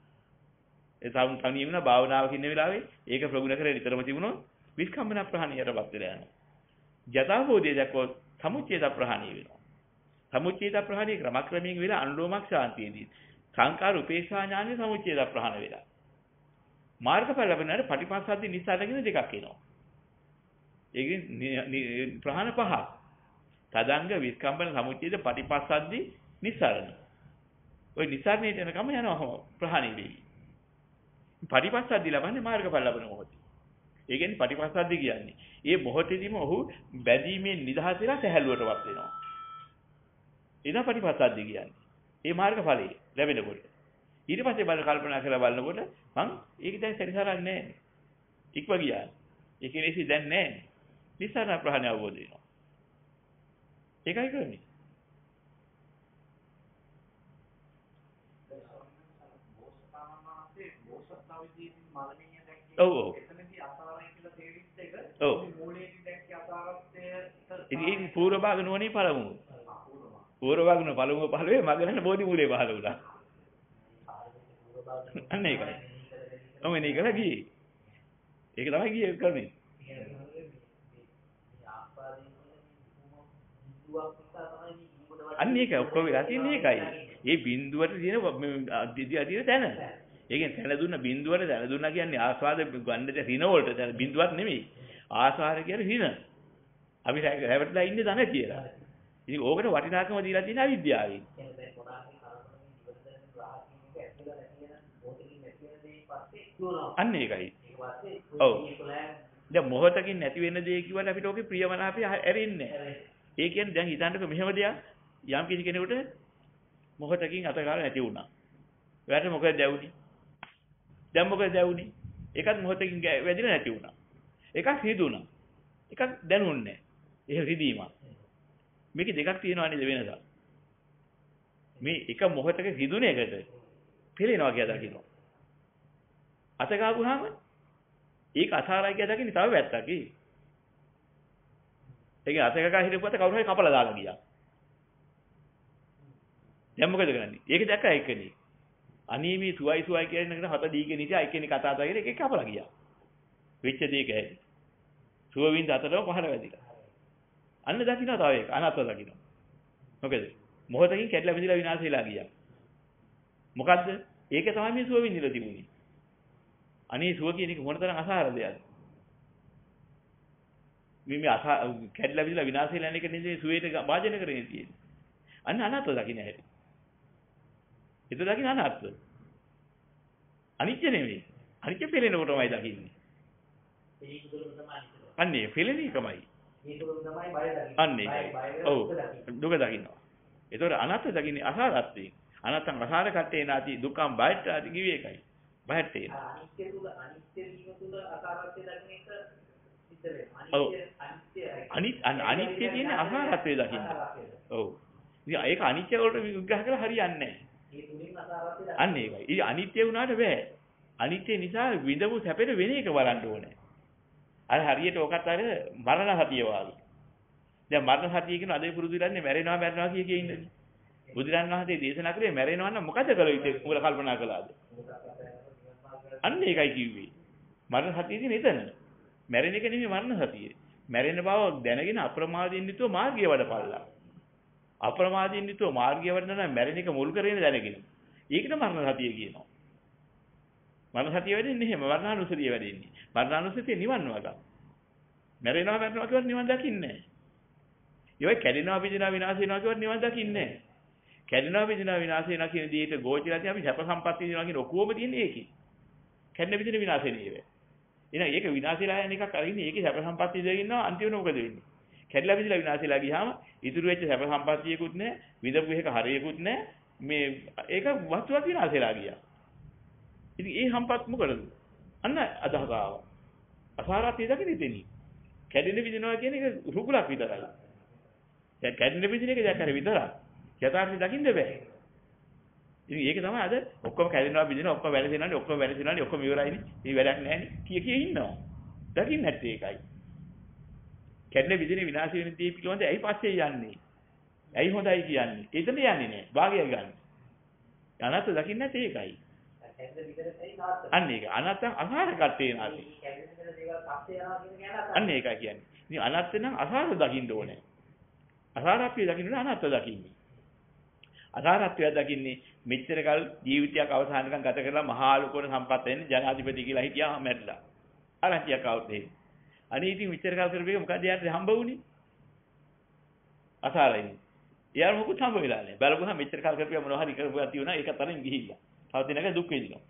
ඒ තනියම නා භාවනාවක ඉන්න වෙලාවේ ඒක ප්‍රගුණ කරලා විතරම තිබුණොත් විස්කම්බන ප්‍රහාණයටපත් වෙලා යනවා. යථාභෝධය දැක්කොත් සමුච්ඡේද ප්‍රහාණය වෙනවා. සමුච්ඡේද ප්‍රහාණය ක්‍රමක්‍රමයෙන් වෙලා අනුලෝමක් ශාන්තියදී සංකාර උපේක්ෂා ඥානෙ සමුච්ඡේද ප්‍රහාණ වෙලා මාර්ගඵල ලැබෙනාට පටිපස්සද්දි නිස්සාරගෙන දෙකක් එනවා. ඒකේ ප්‍රහාණ පහක්. තදංග විස්කම්බන සමුච්ඡේද පටිපස්සද්දි නිස්සාරණ. ওই නිස්සාරණයට යනකම යනවා ප්‍රහාණය වෙවි. පටිපස්සද්දි ලබන්නේ මාර්ගඵල ලැබෙන මොහොතේ. ඒ කියන්නේ පටිපස්සද්දි කියන්නේ ඒ මොහොතේදීම ඔහු බැඳීමේ නිදහස වෙලා සැහැල්ලුවටපත් වෙනවා. ඊට පටිපස්සද්දි කියන්නේ. ඒ මාර්ගඵලයේ ලැබෙනකොට. ඊට පස්සේ බල කල්පනා කරලා බලනකොට මං ඒක දැන් සැරිසරන්නේ නැහැ. ඉක්ව ගියා. ඒක ලේසි දැන් නැහැ. නිස්සාරණ ප්‍රහාණය අවබෝධ වෙනවා. ඒකයි කරන්නේ. ඔව් ඔව්. ඔව්. ඉතින් පූර්ව භාග නුවණේ පළමුව. පූර්වවග්න පළමුව පහළුවේ මගලන බෝධි මූලයේ පහළ වුණා. අන්න ඒකයි. ඔමෙ නේ කියලා ගියේ. ඒක තමයි ගියේ කරන්නේ. අන්න ඒක ඔක්කොම වෙලා තියෙන්නේ ඒකයි. මේ බිඳුවට තියෙන තැන. ඒකෙන් තැන දුන්න බිඳුවට තැන දුන්නා කියන්නේ ආස්වාද ගන්නට රින වලට තැන බිඳුවක් නෙමෙයි. ආස්වාද කියන්නේ රින. අපි රැවටලා ඉන්නේ තන කියලා. ඉතින් ඕකට වටිනාකම දීලා තියෙන අවිද්‍යාවෙන්. අන්න ඒකයි. ඔව්. දැන් මොහොතකින් නැති වෙන දේ කිව්වට අපිට ඕකේ ප්‍රියමනාපය ඇරෙන්නේ නැහැ. ඒ කියන්නේ දැන් හිතන්නකො මෙහෙම දෙයක් යම් කිසි කෙනෙකුට මොහොතකින් අතගාලා නැති වුණා. එයාට මොකද දැවුනේ? දැන් මොකද දැවුනේ? එකක් මොහොතකින් වැදිලා නැති වුණා. එකක් හිදුණා. එකක් දැනුන්නේ නැහැ. ඒක රිදීමක්. මේක දෙකක් තියෙනවා නේද වෙනසක්. මේ එක මොහොතක හිදුන එකට පෙළෙනවා කියලා දකින්න. අත ගාපුවාම ඒක අසාරයි කියලා දකින්නේ තව වැත්තක් ඒ. ඒක අත ගා හිරපුවට කවුරු හරි කපලා දාලා ගියා. දැන් මොකද කරන්නේ? ඒක දැක්කා එක්කෙනෙක්. අනේ මේ සුවයි කියන එකට හත දීගෙන ඉතියා එක්කෙනෙක් කතා කරගෙන ඒක කපලා ගියා. වෙච්ච දේ කැයි. සුවවින්ද අතටම පහළ වැදිලා. අන්න දකින්න තව එක අනත්ව දකින්න. මොකද? මොහොතකින් කැඩලා බිඳලා විනාශ වෙලා ගියා. මොකද්ද? ඒක තමයි මේ සුව විඳිලා තිබුණේ. අනේ සුව කියන එක මොනතරම් අසාර දෙයක්ද? මේ කැඩලා බිඳලා විනාශ වෙලා යන එක නෙමෙයි සුවේට වාජන කරගෙන තියෙන්නේ. අන්න අනත්ව දකින්න හැටි. ඒක දකින්න අනත්ව. අනිත්‍ය නෙමෙයි. අනිත්‍ය පෙළෙනකොටමයි දකින්නේ. අන්නේ පෙළෙන එකමයි. අන්නේ ඔව් දුක දකින්නවා. ඒතකොට අනත්ත දකින්නේ අසාරත්වයෙන්. අනත්තං අසාර කට්ටේ නාති දුක්ඛං බයට්ට ආදි කිව්වේ ඒකයි. බයට්ට එන. අනිත්‍ය තුල අනිත්‍ය වීම තුල අසාරත්වය දකින්න එක සිද්ධ වෙනවා. අනිත්‍ය තියෙන්නේ අසාරත්වය දකින්න. ඔව්. ඉතින් ඒක අනිත්‍ය වලට විග්‍රහ කරලා හරියන්නේ නැහැ. ඒ තුලින් අසාරත්වය දකින්න. අන්න ඒකයි. ඉතින් අනිත්‍ය වුණාට බෑ. අනිත්‍ය නිසා විඳපු සැපෙට වෙන එක බලන්න ඕනේ. අර හරියට ඔකත් අර මරණ සතිය වාගේ. දැන් මරණ සතිය කියන අදේ පුරුදු ඉරන්නේ මැරෙනවා කිය ඉන්නේ. බුදුරන් වහන්සේ දේශනා කරේ මැරෙනවා නම් මොකද කළ යුත්තේ කියලා කල්පනා කළාද? අන්න ඒකයි කිව්වේ. මරණ සතිය කියන්නේ එතන. මැරෙන එක නෙමෙයි මරණ සතිය. මැරෙන බව දැනගෙන අප්‍රමාදයෙන් යුතුව මාර්ගය වඩපල්ලා. අප්‍රමාදයෙන් යුතුව මාර්ගය වඩන නම් මැරෙන එක මුල් කරගෙන දැනගෙන. ඒකට මරණ සතිය කියනවා. මරණ සතිය වෙන්නේ එහෙම මරණානුස්සතිය වෙන්නේ. මරණානුස්සතිය නිවන් මාර්ගය. මැරෙනවා කියවත් නිවන් දකින්නේ නැහැ. ඒවයි කැඩෙනවා බිඳිනවා විනාශ වෙනවා කියවත් නිවන් දකින්නේ නැහැ. කැඩෙනවා බිඳිනවා විනාශ වෙනවා කියන දේට ගෝචරයදී අපි සැප සම්පත් විඳිනවා කියන ඔක්කොම තියෙන්නේ ඒකේ. කැඩෙන බිඳින විනාශ වෙන ඒවා. එහෙනම් ඒක විනාශ වෙලා යන එකක් අරින්නේ ඒකේ සැප සම්පත් විඳින්න ඉන්නවා අන්තිමට මොකද වෙන්නේ? කැඩලා බිඳිලා විනාශ වෙලා ගියාම ඉතුරු වෙච්ච සැප සම්පත්තියකුත් නැහැ, විඳපු එක හරියකුත් නැහැ. මේ ඒක වස්තුවක් විනාශ වෙලා ගියා. ඉතින් ඒ සම්පත් මොකටද? අන්න අදහස ආවා. අසාරත්වය දකින්න දෙන්නේ. කැඩෙන බිඳිනවා කියන එක රුකුලක් විතරයි. දැන් කැඩෙන බිඳින එක දැක්කම විතරයි. යථාර්ථය දකින්න බෑ. ඉතින් ඒක තමයි අද ඔක්කොම කැඩෙනවා බිඳිනවා ඔක්කොම වැරදෙනවානේ ඔක්කොම වැරදෙනවානේ ඔක්කොම ඉවරයිනේ. මේ වැඩක් නැහැනේ කිය ඉන්නවා. දකින්න නැත්තේ ඒකයි. කැඩෙන බිඳින විනාශ වෙන දේ පිළිබඳ ඇයි පස්සේ යන්නේ? ඇයි හොඳයි කියන්නේ? එතන යන්නේ නැහැ. භාගය ගන්න. අනත්ත දකින්න නැත්තේ ඒකයි. අන්න ඒක අනත්ත අසාර කට්ටේ නාති. අන්න ඒකයි කියන්නේ. ඉතින් අනත්ත නම් අසාර දකින්න ඕනේ. අසාරත්වය දකින්න අනත්ත දකින්නේ. අසාරත්වය දකින්නේ මෙච්චර කල් ජීවිතයක් අවසානකම් ගත කරලා මහා ලෝකෝට සම්පත් වෙන්නේ ජනාධිපති කියලා හිටියා මැරිලා. අරන්තියක් આવුත් එහෙම. අනේ ඉතින් මෙච්චර කල් කරපේක මොකද යාට හම්බ වුනේ? අසාරයි. යාර මොකුත් හම්බ වෙලා නැහැ. බලපුවහම මෙච්චර කල් කරපියා මොනවා හරි කරපුවා තියුණා ඒක තරම් ගිහිල්ලා. තව දිනක දුක් විඳිනවා.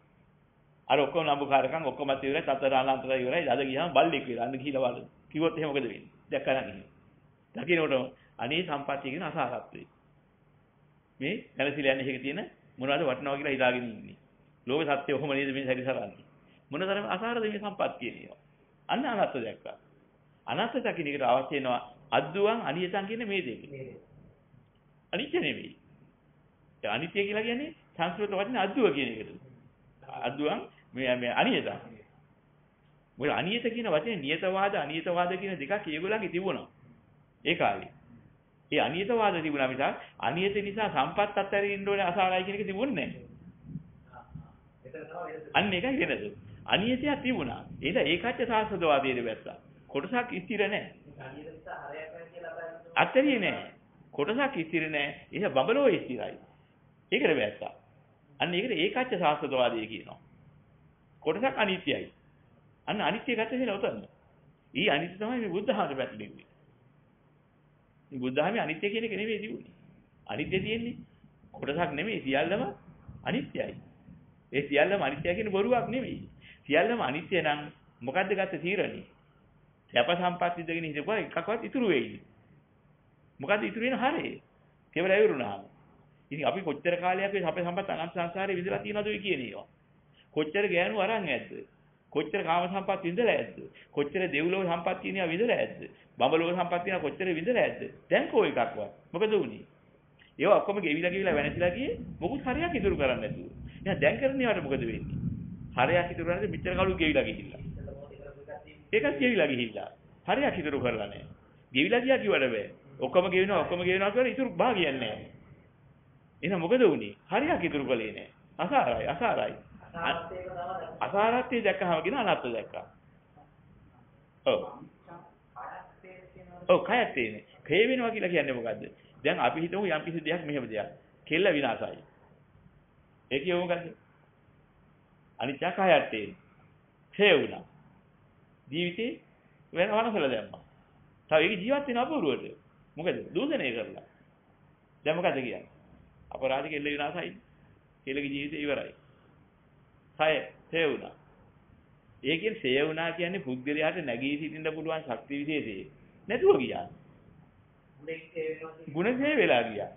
අර ඔක්කොම නම්බුකාරකම් ඔක්කොම ඉවරයි තතරාලාන්තර ඉවරයි. අද ගියාම බල්ලෙක් වෙලා අන්න ගිහිල්ලා බලන්න. කිව්වොත් එහෙම මොකද වෙන්නේ? දැක්කා නම් දකින්නකොටම අනේ සම්පත්තිය කියන අසාරත්වය. මේ නැලසිලා යන එකේ තියෙන මොනවද වටනවා කියලා හිතාගෙන ඉන්නේ. ලෝක සත්‍ය ඔහොම නේද මේ සැරිසරන්නේ. මොනතරම් අසාරද මේ සම්පත්තිය කියනවා. අන්න අනත්ත දැක්කා. අනත්ත දකින්න එකට අවශ්‍ය වෙනවා අද්දුවන් අනියතන් කියන මේ දෙක. අනිත්‍ය නෙවෙයි. ඒ අනිත්‍ය කියලා කියන්නේ සංස්කෘත වචනේ අද්දුව කියන එකට. අද්දුවන් මේ අනියතන්. මොකද අනියත කියන වචනේ නියතවාද අනියතවාද කියන දෙකක් ඒගොල්ලන්ගේ තිබුණා. ඒ කාලේ. ඒ අනියතවාද තිබුණා මිසක් අනියත නිසා සම්පත් අත්හැරින්න ඕනේ අසාරයි කියන එක තිබුණේ නැහැ. අන්න ඒකයි වෙනස. අනියතයක් තිබුණා. ඒකච්ච සාස්වදවාදයේ වැස්සා. කොටසක් ස්ථිර නැහැ. අනියත නිසා හරයක් නැහැ කියලා අපිට අත්හැරියේ නැහැ. කොටසක් ස්ථිර නැහැ. ඒක බබලෝ ස්ථිරයි. ඒකට වැස්සා. අන්න ඒකට ඒකච්ච සාස්වදවාදයේ කියනවා. කොටසක් අනිත්‍යයි. අන්න අනිත්‍ය ගැට වෙන උතන. ඊ අනිත්‍ය තමයි මේ බුද්ධ ධර්මයට පැටලෙන්නේ. මේ බුද්ධ ධර්මයේ අනිත්‍ය කියන එක නෙවෙයි තිබුණේ. අනිත්‍ය තියෙන්නේ කොටසක් නෙමෙයි සියල්ලම අනිත්‍යයි. ඒ සියල්ලම අනිත්‍ය කියන බොරුවක් නෙවෙයි. සියල්ලම අනිත්‍ය නම් මොකද්ද ගත්ත තීරණේ? සැප සම්පත් ඉදගෙන හිටපුවා එකක්වත් ඉතුරු වෙයිද? මොකද්ද ඉතුරු වෙන හරේ? කෙවල ඇවිරුණාම. ඉතින් අපි කොච්චර කාලයක් මේ අපේ සම්පත් අනන්ත සංසාරේ විඳලා තියෙනවද ඔය කියන ඒවා? කොච්චර ගෑනු අරන් ඇද්ද? කොච්චර කාම සම්පත් විඳලා ඇද්ද? කොච්චර දෙව්ලොව සම්පත් කියනවා විඳලා ඇද්ද? බඹලොව සම්පත් කියනවා කොච්චර විඳලා ඇද්ද? දැන් කෝ එකක්වත්. මොකද උනේ? ඒවා ඔක්කොම ගෙවිලා වෙනසිලා ගියේ මොකුත් හරියක් ඉතුරු කරන්නේ නැතුව. එහෙනම් දැන් කරන්නේ වට මොකද වෙන්නේ? හරියක් ඉතුරු කරන්නේ මෙච්චර කලු ගෙවිලා ගිහිල්ලා. ඒකත් ගෙවිලා ගිහිල්ලා. හරියක් ඉතුරු කරලා නැහැ. ගෙවිලා ගියා කිව්වට බෑ. ඔක්කොම ගෙවිනවා කියලා ඉතුරු භාගයක් නැහැ. එහෙනම් මොකද උනේ? හරියක් ඉතුරු කළේ නැහැ. අසාරයි. අසාරත්වයේ දැක්කහම කියන අනාත්ම දැක්කා. ඔව්. ඔව් කයත් තියෙන්නේ. ක්ෂය වෙනවා කියලා කියන්නේ මොකද්ද? දැන් අපි හිතමු යම් කිසි දෙයක් මෙහෙම දෙයක්. කෙල්ල විනාශයි. ඒ කියව මොකද්ද? අනිත්‍ය කයත් තියෙන්නේ. ක්ෂය වුණා. ජීවිතේ වෙන වනසල දැම්මා. තව ඒක ජීවත් වෙන අපුරුවට. මොකද? දූෂණය කරලා. දැන් මොකද කියන්නේ? අපරාධ කෙල්ල විනාශයි. කෙල්ලගේ ජීවිතේ ඉවරයි. ක්ෂය වුණා. ඒකෙන් ක්ෂය වුණා කියන්නේ පුද්ගලයාට නැගී සිටින්න පුළුවන් ශක්ති විශේෂය නැතුව ගියා. ගුණ ක්ෂය වෙලා ගියා.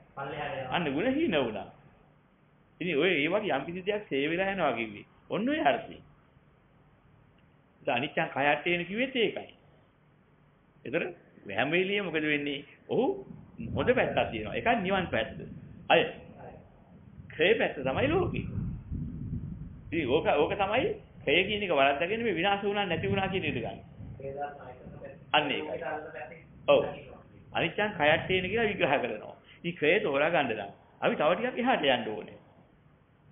අන්න ගුණ හීන වුණා. ඉතින් ඔය ඒ වගේ යම් කිසි දෙයක් ක්ෂය වෙලා යනවා කිව්වේ. ඔන්න ඔය අර්ථය. අනිත්‍යං කයට්ටේන කිව්වෙත් ඒකයි. ඒතර හැම වෙලෙම මොකද වෙන්නේ? ඔහු හොඳ පැත්තක් තියෙනවා. ඒකයි නිවන් පැත්ත. අය ක්ෂය පැත්ත තමයි ලෝකේ. ඉතින් ඕක තමයි ක්ෂය කියන එක වරද්දාගෙන මේ විනාශ වුණා නැති වුණා කියන එක ගන්න. අන්න ඒකයි. ඔව්. අනිත්‍යං කයට්ටේන කියලා විග්‍රහ කරනවා. ඉතින් ක්ෂය තෝරා ගන්න නම් අපි තව ටිකක් එහාට යන්න ඕනේ.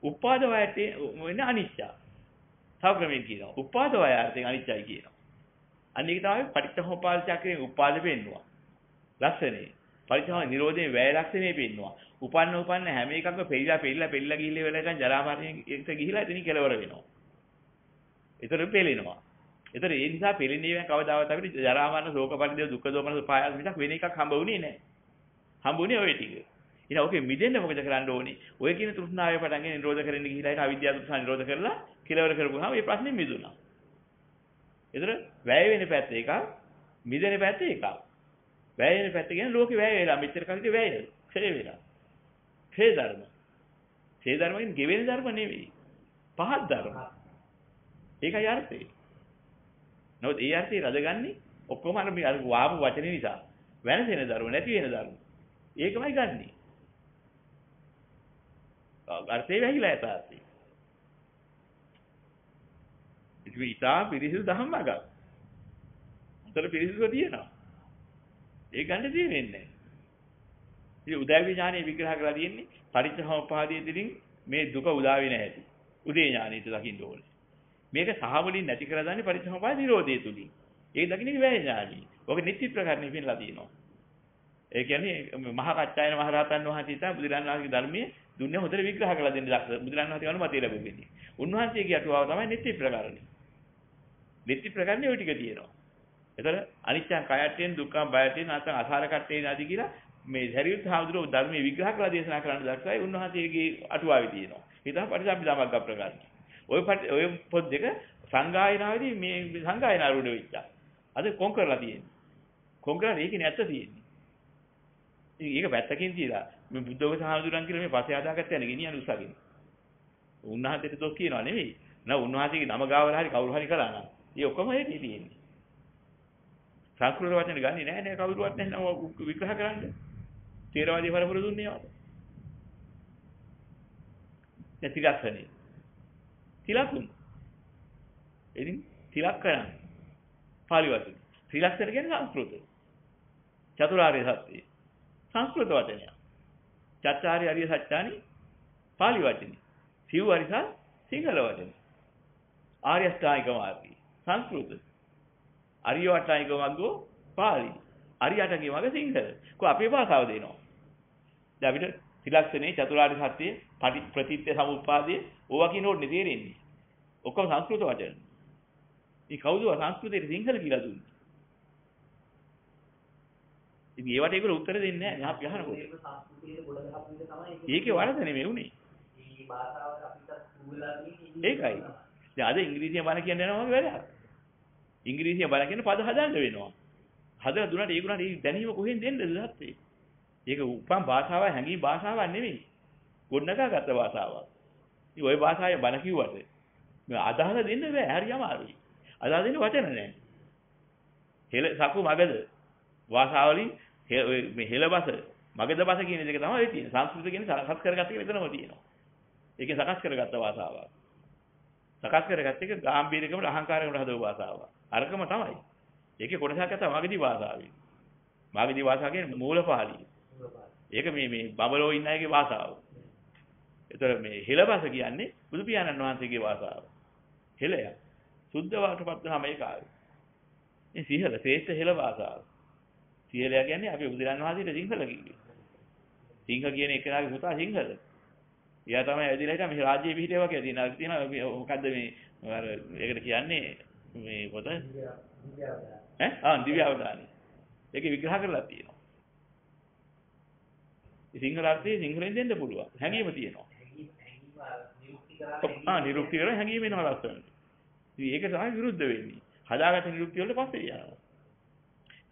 උපාද වයටේ වෙන අනිත්‍ය. තව ක්‍රමයෙන් කියනවා. උපාද වයයෙන් අනිත්‍යයි කියනවා. අන්න ඒක තමයි පටිච්චසමුප්පාද චක්‍රයේ උපාද වෙන්නවා. ලක්ෂණේ. පරිත්‍යාග නිරෝධයේ වැය ලක්ෂණේ පෙන්නවා. උපන්න හැම එකක්ම පෙරිලා ගිහිල්ලා වෙලකන් ජරා මරණයට ගිහිලා එතනින් කෙලවර වෙනවා. ඒතර පෙළෙනවා. ඒතර ඒ නිසා පෙළෙන්නේ කවදාවත් අපිට ජරා මරණ ශෝක පරිදේ දුක්ඛ දෝමන පායස් මිසක් වෙන එකක් හම්බුනේ නැහැ. හම්බුනේ ඔය ටික. ඊට ඔකේ මිදෙන්න මොකද කරන්න ඕනේ? ඔය කියන තෘෂ්ණාවේ පටන්ගෙන නිරෝධ කරන්න ගිහිලා ඊට අවිද්‍යාව තෘෂ්ණා නිරෝධ කරලා කෙලවර කරපුවාම මේ ප්‍රශ්නේ මිදුණා. ඒතර වැය වෙන පැත්ත එකක්, මිදෙන පැත්ත එකක්. වැය වෙන පැත්ත කියන්නේ ලෝකේ වැය වෙලා මෙච්චර කල්ට වැය ක්ෂය වෙලා. ක්ෂය ධර්ම. ක්ෂය ධර්ම කියන්නේ ගෙවෙන ධර්ම නෙවෙයි. පහත් ධර්ම. ඒකයි අර්ථය. නමුත් ඒ අර්ථය රදගන්නේ ඔක්කොම අර වාපු වචනේ නිසා. වෙනසෙන ධර්ම නැති වෙන ධර්ම. ඒකමයි ගන්නෙ. අර්ථය වැහිලා යතාති. ඉතින් පිරිසිදු ධම්මගත. උතර පිරිසිදුව තියෙනවා. ඒ ගන්න දෙන්නේ නැහැ. ඉතින් උදේවි ඥානෙ විග්‍රහ කරලා තියෙන්නේ පරිච්ඡේදෝපාදයේ දෙලින් මේ දුක උදා වෙන්නේ නැති. උදේ ඥානෙට දකින්න ඕනේ. මේක සහවලින් නැති කරලා දාන්නේ පරිච්ඡේදෝපාද නිරෝධය තුලින්. ඒක දකින්නේ වැය ඥානෙ. ඔක නිත්‍ය ප්‍රකාරණේ පෙන්නලා තියෙනවා. ඒ කියන්නේ මහා කච්චායන මහ රහතන් වහන්සේ තමයි බුදුරජාණන් වහන්සේගේ ධර්මයේ දුන්නේ හොඳට විග්‍රහ කරලා දෙන්න දක්ෂ බුදුරජාණන් වහන්සේ අනුමැතිය ලැබෙන්නේ. උන්වහන්සේගේ අටුවාව තමයි නිත්‍ය ප්‍රකාරණේ. නිත්‍ය ප්‍රකාරණේ ওই ටික තියෙනවා. එතන අනිත්‍යං කයට්ටේන දුක්ඛං බයට්ටේන නැත්නම් අසාර කට්ටේන ආදී කියලා මේ සරියුත් හාමුදුරුවෝ ධර්මයේ විග්‍රහ කරලා දේශනා කරන්න දක්වයි උන්වහන්සේගේ අටුවාවේ තියෙනවා. ඒ තමයි පටිසම්භිදාමග්ග ප්‍රකාරණේ. ඔය පොත් දෙක සංගායනාවේදී මේ සංගායනාරුණ වෙච්චා. අද කොන් කරලා තියෙන්නේ. කොන් කරලා ඒකේ නැත්ත තියෙන්නේ. ඉතින් ඒක පැත්තකින් තියලා මේ බුද්ධෝග සහඳුරන් කියලා මේ පස්සේ හදාගත්ත යන ගෙනියන උසගෙන. උන්වහන්සේට දොස් කියනවා නෙවෙයි. නෑ උන්වහන්සේගේ නම ගාවලා හරි කවුරු හරි කළා නම්. ඒ ඔක්කොම ඒකේ තියෙන්නේ. සංස්කෘත වචන ගන්නේ නෑ කවුරුවත් නැහැ විග්‍රහ කරන්න. තේරවාදී පරපුර දුන්නේ වාද. තිලක්ෂණේ. තිලකුන්. එදින් තිලක්කරන්. පාලි වචන. තිලක්ෂණ කියන්නේ සංස්කෘත. චතුරාර්ය සත්‍යය. සංස්කෘත වචනයක්. චත්තාරි අරිය සත්‍යානි පාලි වචනේ. සිව් අරිසා සිංහල වචනේ. ආර්ය අෂ්ටාංගික මාර්ගය සංස්කෘත. අරිය අෂ්ටාංගික මාර්ගෝ පාලි. අරියටගේ වගේ සිංහල. කො අපේ භාෂාව දෙනවා. දැන් අපිට ත්‍රිලක්ෂණේ චතුරාර්ය සත්‍ය ප්‍රතිත්‍ය සමුප්පාදයේ ඕවා කියනෝට නේ තේරෙන්නේ. ඔක්කොම සංස්කෘත වචන. මේ කවුද සංස්කෘතයේ සිංහල කියලා දුන්නේ? ඉතින් ඒවට ඒගොල්ලෝ උත්තර දෙන්නේ නැහැ. යහන කොට. ඒකේ වරද නෙමෙයි උනේ. මේ භාෂාව අපිට ස්කූල්ලා ඒකයි. දැන් අද ඉංග්‍රීසියෙන් බණ කියන්න යනවා වගේ වැඩක්. ඉංග්‍රීසියෙන් බණ කියන පද හදන්න වෙනවා. හදලා දුන්නාට ඒගොල්ලන්ට ඒ දැනීම කොහෙන් දෙන්නද දහත්තේ? ඒක උපම් භාෂාවක් හැංගී භාෂාවක් නෙමෙයි. ගොඩනගාගත්ත භාෂාවක්. ඉතින් ওই භාෂාවේ බණ කිව්වට මේ අදහස දෙන්න බෑ. හරි අමාරුයි. අදහස දෙන්න වචන නැහැ. හෙල සකු මගද භාෂාවලින් මේ හෙලබස මගද බස කියන එක තමයි ඒ තියෙන්නේ. සංස්කෘත කියන්නේ සකස් කරගත්ත එක විතරම තියෙනවා. ඒකේ සකස් කරගත්ත භාෂාවක්. සකස් කරගත්ත එක ගාම්භීරකමට අහංකාරයකට හදව භාෂාවක්. අරකම තමයි. ඒකේ කොටසක් අත මගදී භාෂාවයි. මගදී භාෂාව කියන්නේ මූල පාළිය. ඒක මේ බබලෝ ඉන්න අයගේ භාෂාව. ඒතර මේ හෙළබස කියන්නේ බුදු පියාණන් වහන්සේගේ භාෂාව. හෙළය. සුද්ධ වාටපත් වෙනාම ඒක ආවේ. මේ සිංහල ශ්‍රේෂ්ඨ හෙළ භාෂාව. සිංහලයා කියන්නේ අපි බුදුරන් වහන්සේට සිංහල කිව්වේ. සිංහ කියන එකනාගේ පුතා සිංහල. එයා තමයි ඇවිදලා හිටා මේ රාජ්‍ය පිහිටේ වගේ තියෙනවා මොකද්ද මේ අර ඒකට කියන්නේ මේ පොත දිව්‍ය අවදානයි. ඒකේ විග්‍රහ කරලා තියෙනවා. සිංහල අර්ථයේ සිංහලෙන් දෙන්න පුළුවන්. හැඟීම තියෙනවා. නිරුක්ති කරලා හැඟීම එනවා ලස්සනට. ඉතින් ඒක තමයි විරුද්ධ වෙන්නේ. හදාගත්ත නිරුක්ති වලට පස්සේ යනවා.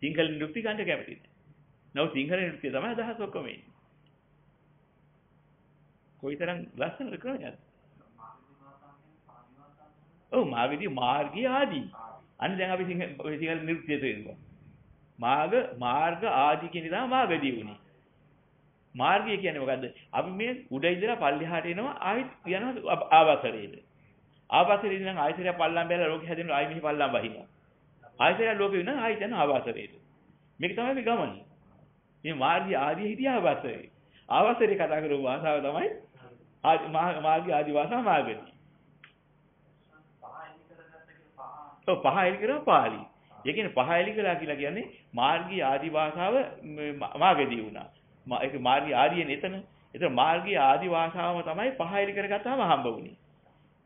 සිංහල නිරුක්ති ගන්න කැමති නැහැ. නෝ සිංහල නිරුක්තිය තමයි අදහස් ඔක්කොම එන්නේ. කොයිතරම් ලස්සනද කරන්නේ? ඔව් මාර්ගදී මාර්ගය ආදී. අන්න දැන් අපි සිංහල නිරුක්තිය තේරුවා. මාර්ග ආදී කියන දා මාර්ගදී උනේ. මාර්ගය කියන්නේ මොකද්ද? අපි මේ උඩ ඉඳලා පල්ලෙහාට එනවා ආයෙත් යනවා ආවාසරේට. ආවාසරේ ඉඳන් ආයෙත් පල්ලම් බැලලා ලෝකෙ හැදෙනවා ආයෙ මෙහි පල්ලම් වහිනවා. ආයෙත් ලෝකෙ වෙනවා ආයෙත් යනවා ආවාසරේට. මේක තමයි මේ ගමන. මේ මාර්ගය ආදී හිටිය ආවාසරේ. ආවාසරේ කතා කරපු භාෂාව තමයි මාර්ගය ආදී භාෂාව මාර්ගදී. ඔව් පහ එලි කරා පාළි. ඒ කියන්නේ පහ එලි කළා කියලා කියන්නේ මාර්ගී ආදී භාෂාව මාර්ගදී වුණා. ඒක මාර්ගී ආදීනේ එතන. ඒතර මාර්ගී ආදී භාෂාවම තමයි පහ එලි කරගත්තාම හම්බ වුනේ.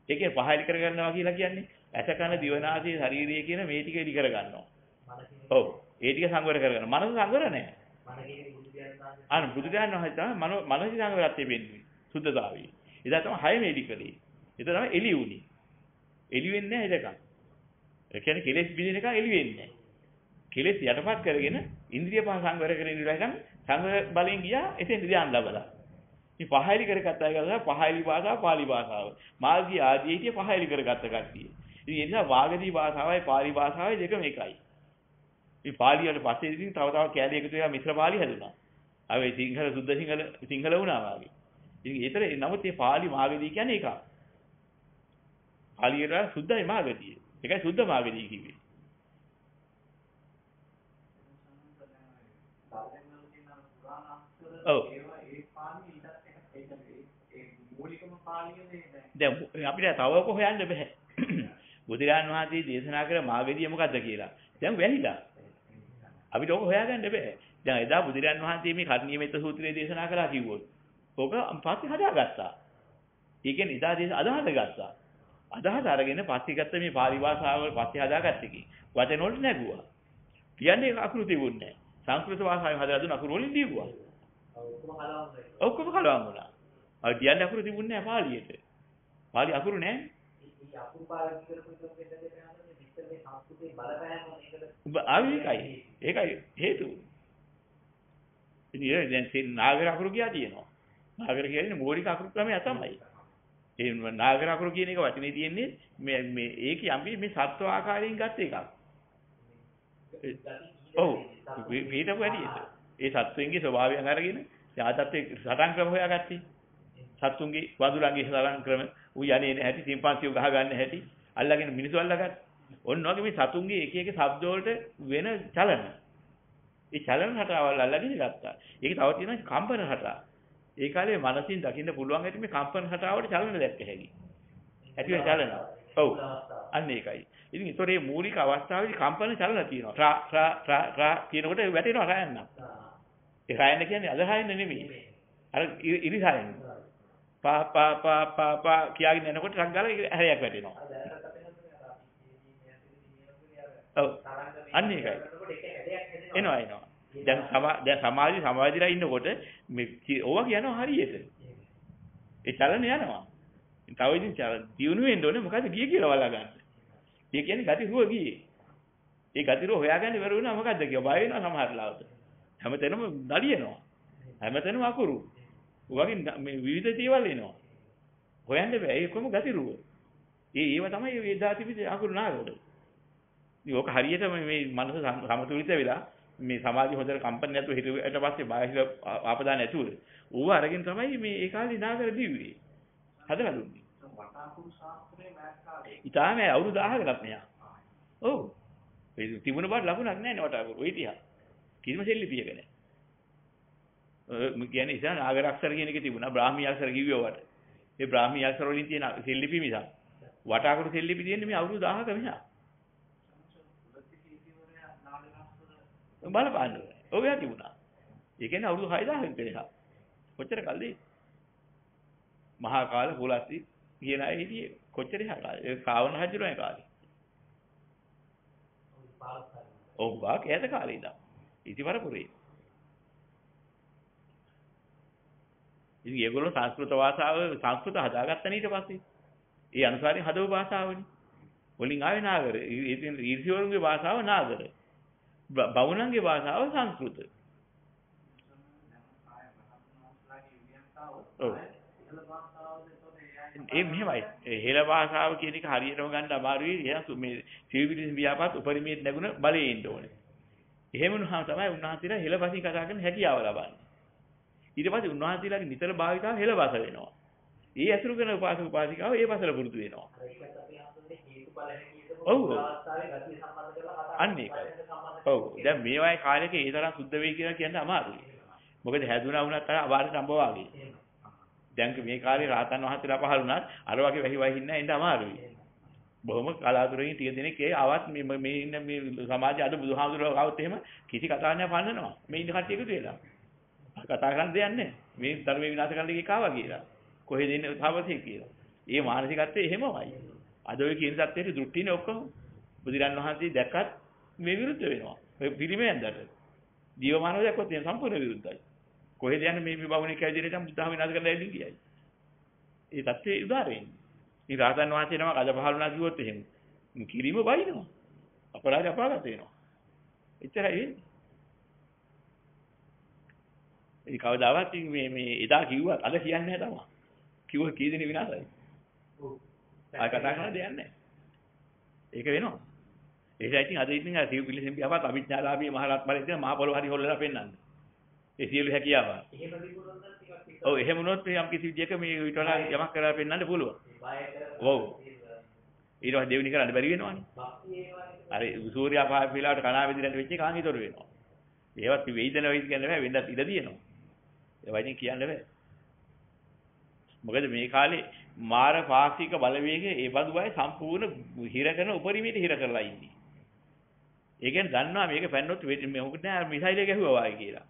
ඒ කියන්නේ පහ එලි කරගන්නවා කියලා කියන්නේ ඇස කන දිව නාසය ශරීරය කියන මේ ටික එලි කරගන්නවා. ඔව්. ඒ ටික සංවර කරගන්න. මනස සංවර නැහැ. බුදු දහම තමයි මනස සංවරත්වයේ වෙන්නේ. සුද්ධතාවය. එදා තමයි හයම එලි කළේ. එතන තමයි එලි වුනේ. එලි වෙන්නේ නැහැ එදකන්. ඒ කියන්නේ කෙලෙස් බිඳින එක එලි වෙන්නේ නැහැ. කෙලෙස් යටපත් කරගෙන ඉන්ද්‍රිය පහ සංවර කරගෙන ඉඳලා සංවර බලෙන් ගියා එතෙන් ධ්‍යාන ලැබලා. මේ පහයිලි කරගත්ත අය ගාලා පහයිලි භාෂාව පාලි භාෂාව. මාර්ගී ආදී හිටිය පහයිලි කරගත්ත කට්ටිය. ඉතින් ඒ නිසා වාගදී භාෂාවයි පාලි භාෂාවයි දෙකම එකයි. මේ පාලි වල පස්සේ ඉතින් තව කෑලි එකතු වෙලා මිශ්‍ර පාලි හැදුනා. අර ඒ සිංහල සුද්ධ සිංහල වුණා වාගේ. ඉතින් ඒතර නමුත් මේ පාලි මාගදී කියන්නේ එකක්. පාලියට සුද්ධයි මාගදී. ඒකයි සුද්ධ මාගදී කිව්වේ. ඔව්. දැන් අපිට තවක හොයන්න බෑ. බුදුරජාන් වහන්සේ දේශනා කළ මාර්ගය මොකද්ද කියලා. දැන් වැහිලා. අපිට ඕක හොයාගන්න බෑ. දැන් එදා බුදුරජාන් වහන්සේ මේ කර්ණීයමෙත්ත සූත්‍රයේ දේශනා කළා කිව්වොත් ඕක පස්සේ හදාගත්තා. ඒ කියන්නේ එදා අදහස ගත්තා. අදහස අරගෙන පස්සේ ගත්ත මේ පාලි භාෂාව පස්සේ හදාගත්ත එකේ වචන වලට නැගුවා. කියන්නේ අකුරු තිබුණේ නැහැ. සංස්කෘත භාෂාවෙන් හදලා දුන්න අකුරු වලින් දීපුවා. ඔක්කොම කලවම් වුණා. අර කියන්නේ අකුරු තිබුණේ නැහැ පාලියට. පාලි අකුරු නැහැ. මේ අකුරු පාවිච්චි කරපු එක දෙන්න දෙනවා විස්තර මේ සංස්කෘතියේ බලපෑම ඒකයි හේතුව. ඉතින් දැන් නාගර අකුරු කියා තියෙනවා. නාගර කියන්නේ මූලික අකුරු ක්‍රමය තමයි. ඒ නාගර අකුරු කියන එක වචනේ තියෙන්නේ මේ ඒකේ අපි මේ සත්ව ආකාරයෙන් ගත්ත එකක්. ඔව්. මේක වැඩිද? ඒ සත්වෙන්ගේ ස්වභාවයන් අරගෙන යාදත්තේ සටන් ක්‍රම හොයාගත්තේ. සත්තුන්ගේ වඳුරන්ගේ සටන් ක්‍රම ඌ යන්නේ නැහැටි සිම්පන්සියෝ ගහ ගන්න හැටි අල්ලගෙන මිනිස්සු අල්ලගත්තා. ඔන්න ඔගේ මේ සතුන්ගේ එක එක ශබ්ද වලට වෙන චලන. ඒ චලන රටාවල් අල්ලගෙන ගත්තා. ඒක තව තියෙනවා කම්පන රටා. ඒ කාලේ මනසින් දකින්න පුළුවන් ඇති මේ කම්පන රටාවට චලන දැක්ක හැකි. ඇති වෙන චලන. ඔව්. අන්න ඒකයි. ඉතින් ඒතරේ මූලික අවස්ථාවේදී කම්පන චලන තියෙනවා. රා කියනකොට වැටෙනවා රයන්න. ඒ රයන්න කියන්නේ අද රයන්න නෙමෙයි. අර ඉරිසයන්. පා කියාගෙන යනකොට ටක් ගාලා හැරයක් වැටෙනවා. ඔව්. අන්න ඒකයි. එනවා. දැන් සමාධිලා ඉන්නකොට මේ ඕවා කියනවා හරියට. ඒ චලන යනවා. තව ඉතින් දියුණු වෙන්න ඕනේ මොකද ගිය කියලා වලා ගන්න. ඒ කියන්නේ ගති රුව ගියේ. ඒ ගති රුව හොයාගන්න ඉවර වුණා මොකද්ද කියලා බය වෙනවා සමහර ලාවට. හැමතැනම නලියනවා. හැමතැනම අකුරු. වගේ මේ විවිධ දේවල් එනවා. හොයන්න බෑ. ඒ කොහොම ගති රුව. ඒව තමයි මේ දාතිපිට අකුරු නාවල. ඉතින් ඕක හරියටම මේ මනස සමතුලිත වෙලා මේ සමාධිය හොඳට කම්පන නැතුව හිටියට පස්සේ බාහිර ආපදා නැතුව ඌව අරගෙන තමයි මේ ඒ කාලේ නාගර දිව්වේ. හදලා දුන්නේ. වටාකුරු ශාස්ත්‍රයේ මෑත් කාලේ. ඊටාම අවුරුදු 1000කටත් මෙහා. ඔව්. ඒ තිබුණ බාට ලකුණක් නැහැ නේ වටාකුරු. ඔය තියා. කිසිම සෙල්ලිපියක නැහැ. කියන්නේ ඉතින් නාගර අක්ෂර කියන එක තිබුණා. බ්‍රාහ්මී අක්ෂර කිව්වවට. ඒ බ්‍රාහ්මී අක්ෂර වලින් තියෙන සෙල්ලිපි මිසක් වටාකුරු සෙල්ලිපි තියෙන්නේ මේ අවුරුදු 1000ක මෙහා. බලපාන්න ඕනේ. ඔය යා තිබුණා. ඒ කියන්නේ අවුරුදු 6000ක් විතර. කොච්චර කල්ද? මහා කාල කුලස්ති කියන අය හිටියේ කොච්චර එහා කාලේ. ඒ ශ්‍රාවණ රජුගේ කාලේ. ඔව් වාක් ඈත කාලේ ඉඳන්. ඉතිවරපුරේ. ඉතින් ඒගොල්ලෝ සංස්කෘත භාෂාව සංස්කෘත හදාගත්තා ඊට පස්සේ. ඒ අනුසාරයෙන් හදව භාෂාවනේ. වලින් ආවේ නාගර. ඉතින් ඊර්ෂිවරුන්ගේ භාෂාව නාගර. බවුණන්ගේ භාෂාව සංස්කෘත. ඔව්. ඒ මෙහෙමයි. හෙළ භාෂාව කියන එක හරියටම ගන්න අමාරුයි. එයා මේ සිවිවිලින් ව්‍යාපාරත් උපරිමයෙන් නැගුණ බලේ ඉන්න ඕනේ. එහෙම වුණාම තමයි උන්වහන්සේලා හෙළ භාෂින් කතා කරන හැකියාව ලබන්නේ. ඊට පස්සේ උන්වහන්සේලාගේ නිතර භාවිතාව හෙළ භාෂ වෙනවා. ඒ ඇසුරු කරන උපාසක උපාසිකාව ඒ භාෂාවල පුරුදු වෙනවා. ඔව්. අන්න ඒකයි. ඔව්. දැන් මේ වගේ කාලයක ඒ තරම් සුද්ධ වෙයි කියලා කියන්න අමාරුයි. මොකද හැදුනා වුණත් අර අවාරේ සම්බව වගේ. දැන් මේ කාලේ රාතන් වහන්සේලා පහළ වුණත් අර වගේ වැහි වහි ඉන්න එන්න අමාරුයි. බොහොම කලාතුරකින් 30 දෙනෙක් ඒ ආවත් මේ ඉන්න මේ සමාජයේ අද බුදුහාමුදුරුවෝ ගාවත් එහෙම කිසි කතාවක් නෑ පන්නනවා. මේ ඉන්න කට්ටිය එකතු වෙලා. කතා කරන්න දෙයක් නෑ. මේ ධර්ම විනාශ කරන්න එකේ කාවා කියලා. කොහෙද ඉන්නේ තාපසේ කියලා. ඒ මානසිකත්වය එහෙමමයි. අද ඔය කියන සත්‍යයේ දෘෂ්ටිනේ ඔක්කොම බුදුරන් වහන්සේ දැක්කත් මේ විරුද්ධ වෙනවා. ඔය පිළිමයෙන්දට. ජීවමානව දැක්කොත් එන සම්පූර්ණ විරුද්ධයි. කොහෙද යන්නේ මේ බවුණේ කැදිරේට බුද්ධහම විනාශ කරලා ඇවිදින් කියයි. ඒ தත්ත්වයේ උදාරෙන්නේ. ඉතින් රාතන් වහන්සේ නමක් අද පහළ වුණා කිව්වොත් එහෙම කිරීම බයිනවා. අපරාධ අපාගත වෙනවා. එච්චරයි වෙන්නේ. ඉතින් කවදාවත් මේ එදා කිව්වත් අද කියන්නේ නැහැ තමයි. කිව්ව කී දෙනෙක් විනාශයි. ඔව්. ආය කතා කරන්න දෙයක් නැහැ. ඒක වෙනවා. ඒසයි ඉතින් අද ඉතින් අර සිව් පිළිසෙන් පියාපත් අවිඥාලාභී මහරහත් ඵලයේ තියෙන මහ පොළොව හරි හොල්ලලා පෙන්නන්න. ඒ සියලු හැකියාව. එහෙම විකුණුනොත් ටිකක් ඔව් එහෙම වුණොත් යම් කිසි විදියක මේ ඊට වඩා යමක් කරලා පෙන්නන්න පුළුවන්. ඔව්. ඊට පස්සේ දෙවෙනි කරන්න බැරි වෙනවනේ. අර සූර්යා පහ පිලාවට කණා වෙදිරට වෙච්ච එක අහිතර වෙනවා. ඒවත් වෙයිදන වෙයිද කියන්නේ බෑ වෙන්නත් ඉඩ තියෙනවා. ඒවා ඉතින් කියන්න බෑ. මොකද මේ කාලේ මාර පාක්ෂික බලවේගය ඒ බඳු අය සම්පූර්ණ හිර කරන උපරිමයට හිර කරලා ඉන්නේ. ඒ කියන්නේ දන්නවා මේක පැන්නොත් මොකද නෑ මිසයිල් එක ගැහුවා වගේ කියලා.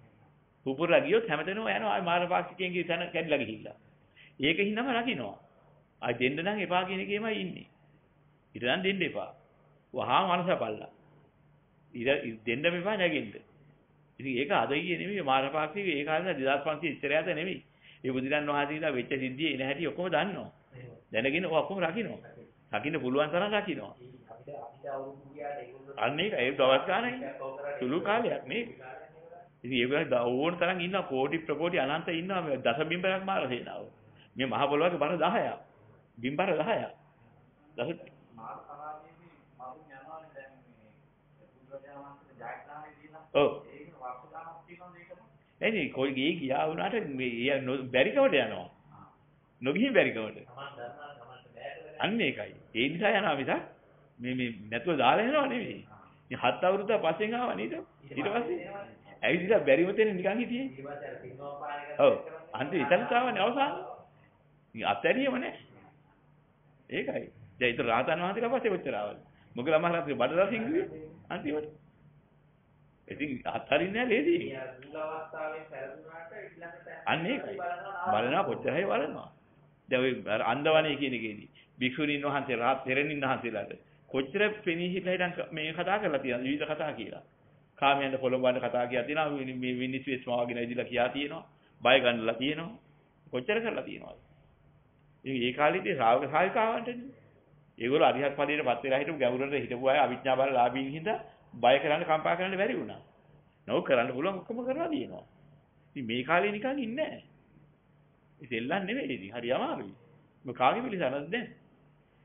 පුපුරලා ගියොත් හැමතැනම යනවා ආයි මාර පාක්ෂිකයන්ගේ තන කැඩිලා ගිහිල්ලා. ඒකින්ම රකින්නවා. ආයි දෙන්න නම් එපා කියන එකේමයි ඉන්නේ. ඊට නම් දෙන්න එපා. වහා මනසපල්ලා. ඊට දෙන්න මෙපා නැගෙන්න. ඉතින් ඒක අද ඊයේ නෙමෙයි මාර පාක්ෂික ඒ කාලේ 2500 ඉස්සරහට නෙමෙයි. ඒ බුදුරන් වහන්සේලා වෙච්ච සිද්ධිය එන හැටි ඔක්කොම දන්නවා. දැනගෙන ඔක්කොම රකින්නවා. රකින්න පුළුවන් තරම් රකින්නවා. අන්න ඒක ඒ දවස් ගානයි. සුළු කාලයක් නේ. ඉතින් ඒගොල්ලෝ ඕන තරම් ඉන්නවා කෝටි ප්‍රකෝටි අනන්ත ඉන්නවා මේ දස බිම්බරක් මාර සේනාව. මේ මහ පොළොවක බර 10ක්. බිම්බර 10ක්. දස මාර සමාජයේදී මරුන් යනවානේ දැන් මේ බුදුරජාණන් වහන්සේ ජයග්‍රහණය දීලා. ඔව්. ඒක වර්ෂ ගණනක් තියෙනවද ඒකම? එනේ කොයි ගියා වුණාට මේ බැරිකවට යනවා. නොගිහින් බැරිකවට. අන්න ඒකයි. ඒ නිසා යනවා මිසක් මේ නැතුව දාලා යනවා නෙවෙයි. ඉතින් 7 අවුරුද්දක් පස්සෙන් ආවා නේද? ඊට පස්සේ ඇවිදලා බැරිම තැන නිකන් හිටියේ. ඊට පස්සේ අර පින්නවා පාන එක ඔව්. අන්තිම ඉතින් තාවනේ අවසාන. ඉතින් අතැරියම නැහැ. ඒකයි. දැන් ඊට රාතන් වහන්සේලා පස්සේ කොච්චර ආවද? මොකද මහරහතන් බඩලා සිංගුවේ අන්තිමට. ඉතින් අතරින්නේ නැහැ ලේසි. මුල අවස්ථාවේ පෙරදුනාට ඊළඟට අන්න ඒකයි. බලනවා කොච්චර හරි බලනවා. දැන් ඔය අන්දවනේ කියන එකේදී භික්ෂුණීන් වහන්සේ රහත් තෙරණින් වහන්සේලාට කොච්චර පෙනී හිටලා මේ කතා කරලා තියෙනවා විවිධ කතා කියලා. කාමයන්ට පොළඹවන්න කතා කියලා තියෙනවා මේ විනිශ්චය ස්මාවගෙන ඉදිලා කියා තියෙනවා. බය ගන්නලා තියෙනවා. කොච්චර කරලා තියෙනවද? ඉතින් ඒ කාලේදී ශ්‍රාවක ශාවිකාවන්ටනේ. ඒගොල්ලෝ අරිහත් ඵලයට පත් වෙලා හිටපු ගැඹුරට හිටපු අය අවිඥා බල ලාභීන් හින්දා බය කරන්න කම්පා කරන්න බැරි වුණා. නෝ කරන්න පුළුවන් ඔක්කොම කරලා තියෙනවා. ඉතින් මේ කාලේ නිකන් ඉන්නේ නැහැ. ඉතින්ලන් නෙවෙයි ඉතින් හරි අමාරුයි. මොක කාගේ පිළිසනද දැන්?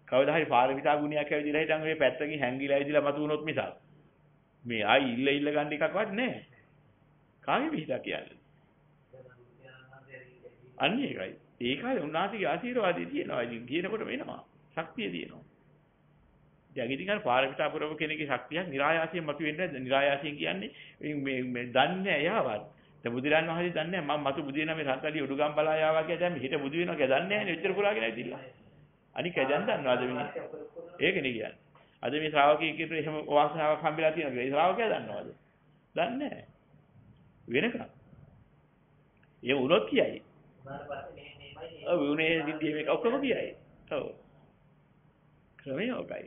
කවදා හරි පාරමිතා ගුණයක් ඇවිදලා හිටන් ඔය පැත්තකින් හැංගිලා ඉදිලා මතු වුණොත් මිසක් මේ ආයි ඉල්ල ගන්න එකක්වත් නැහැ. කාගේ පිළිසක් කියන්නේ? අන්න ඒකයි. ඒ කාලේ උන්වහන්සේගේ ආශිර්වාදය තියෙනවා. ඉතින් කියනකොට වෙනවා. ශක්තිය තියෙනවා. දැන් ඉතින් අර පාරමිතා පුරව කෙනෙක්ගේ ශක්තියක් નિરાයාසයෙන් මතුවෙන්නේ නැහැ. નિરાයාසයෙන් කියන්නේ මේ දන්නේ එයාවත්. දැන් බුදුරන් වහන්සේ දන්නේ නැහැ මම මතු බුදු වෙනා මේ රන්තලිය උඩුගම් බලා යාවා කියලා දැන් හිත බුදු වෙනවා කියලා දන්නේ නැහැ නේ. එච්චර පුරාගෙන ඇවිදින්න. අනික දැන් දන්නවද මේ? ඒකනේ කියන්නේ. අද මේ ශ්‍රාවකයෙකුට එහෙම වාසනාවක් හම්බෙලා තියෙනවා. ඒ ශ්‍රාවකයා දන්නවද? දන්නේ නැහැ. වෙනකම්. ඒ උනොත් කියයි. ඔව් උනේ දිදී මේක ඔක්කොම කියයි. ඔව්. ක්‍රමය ඔකයි.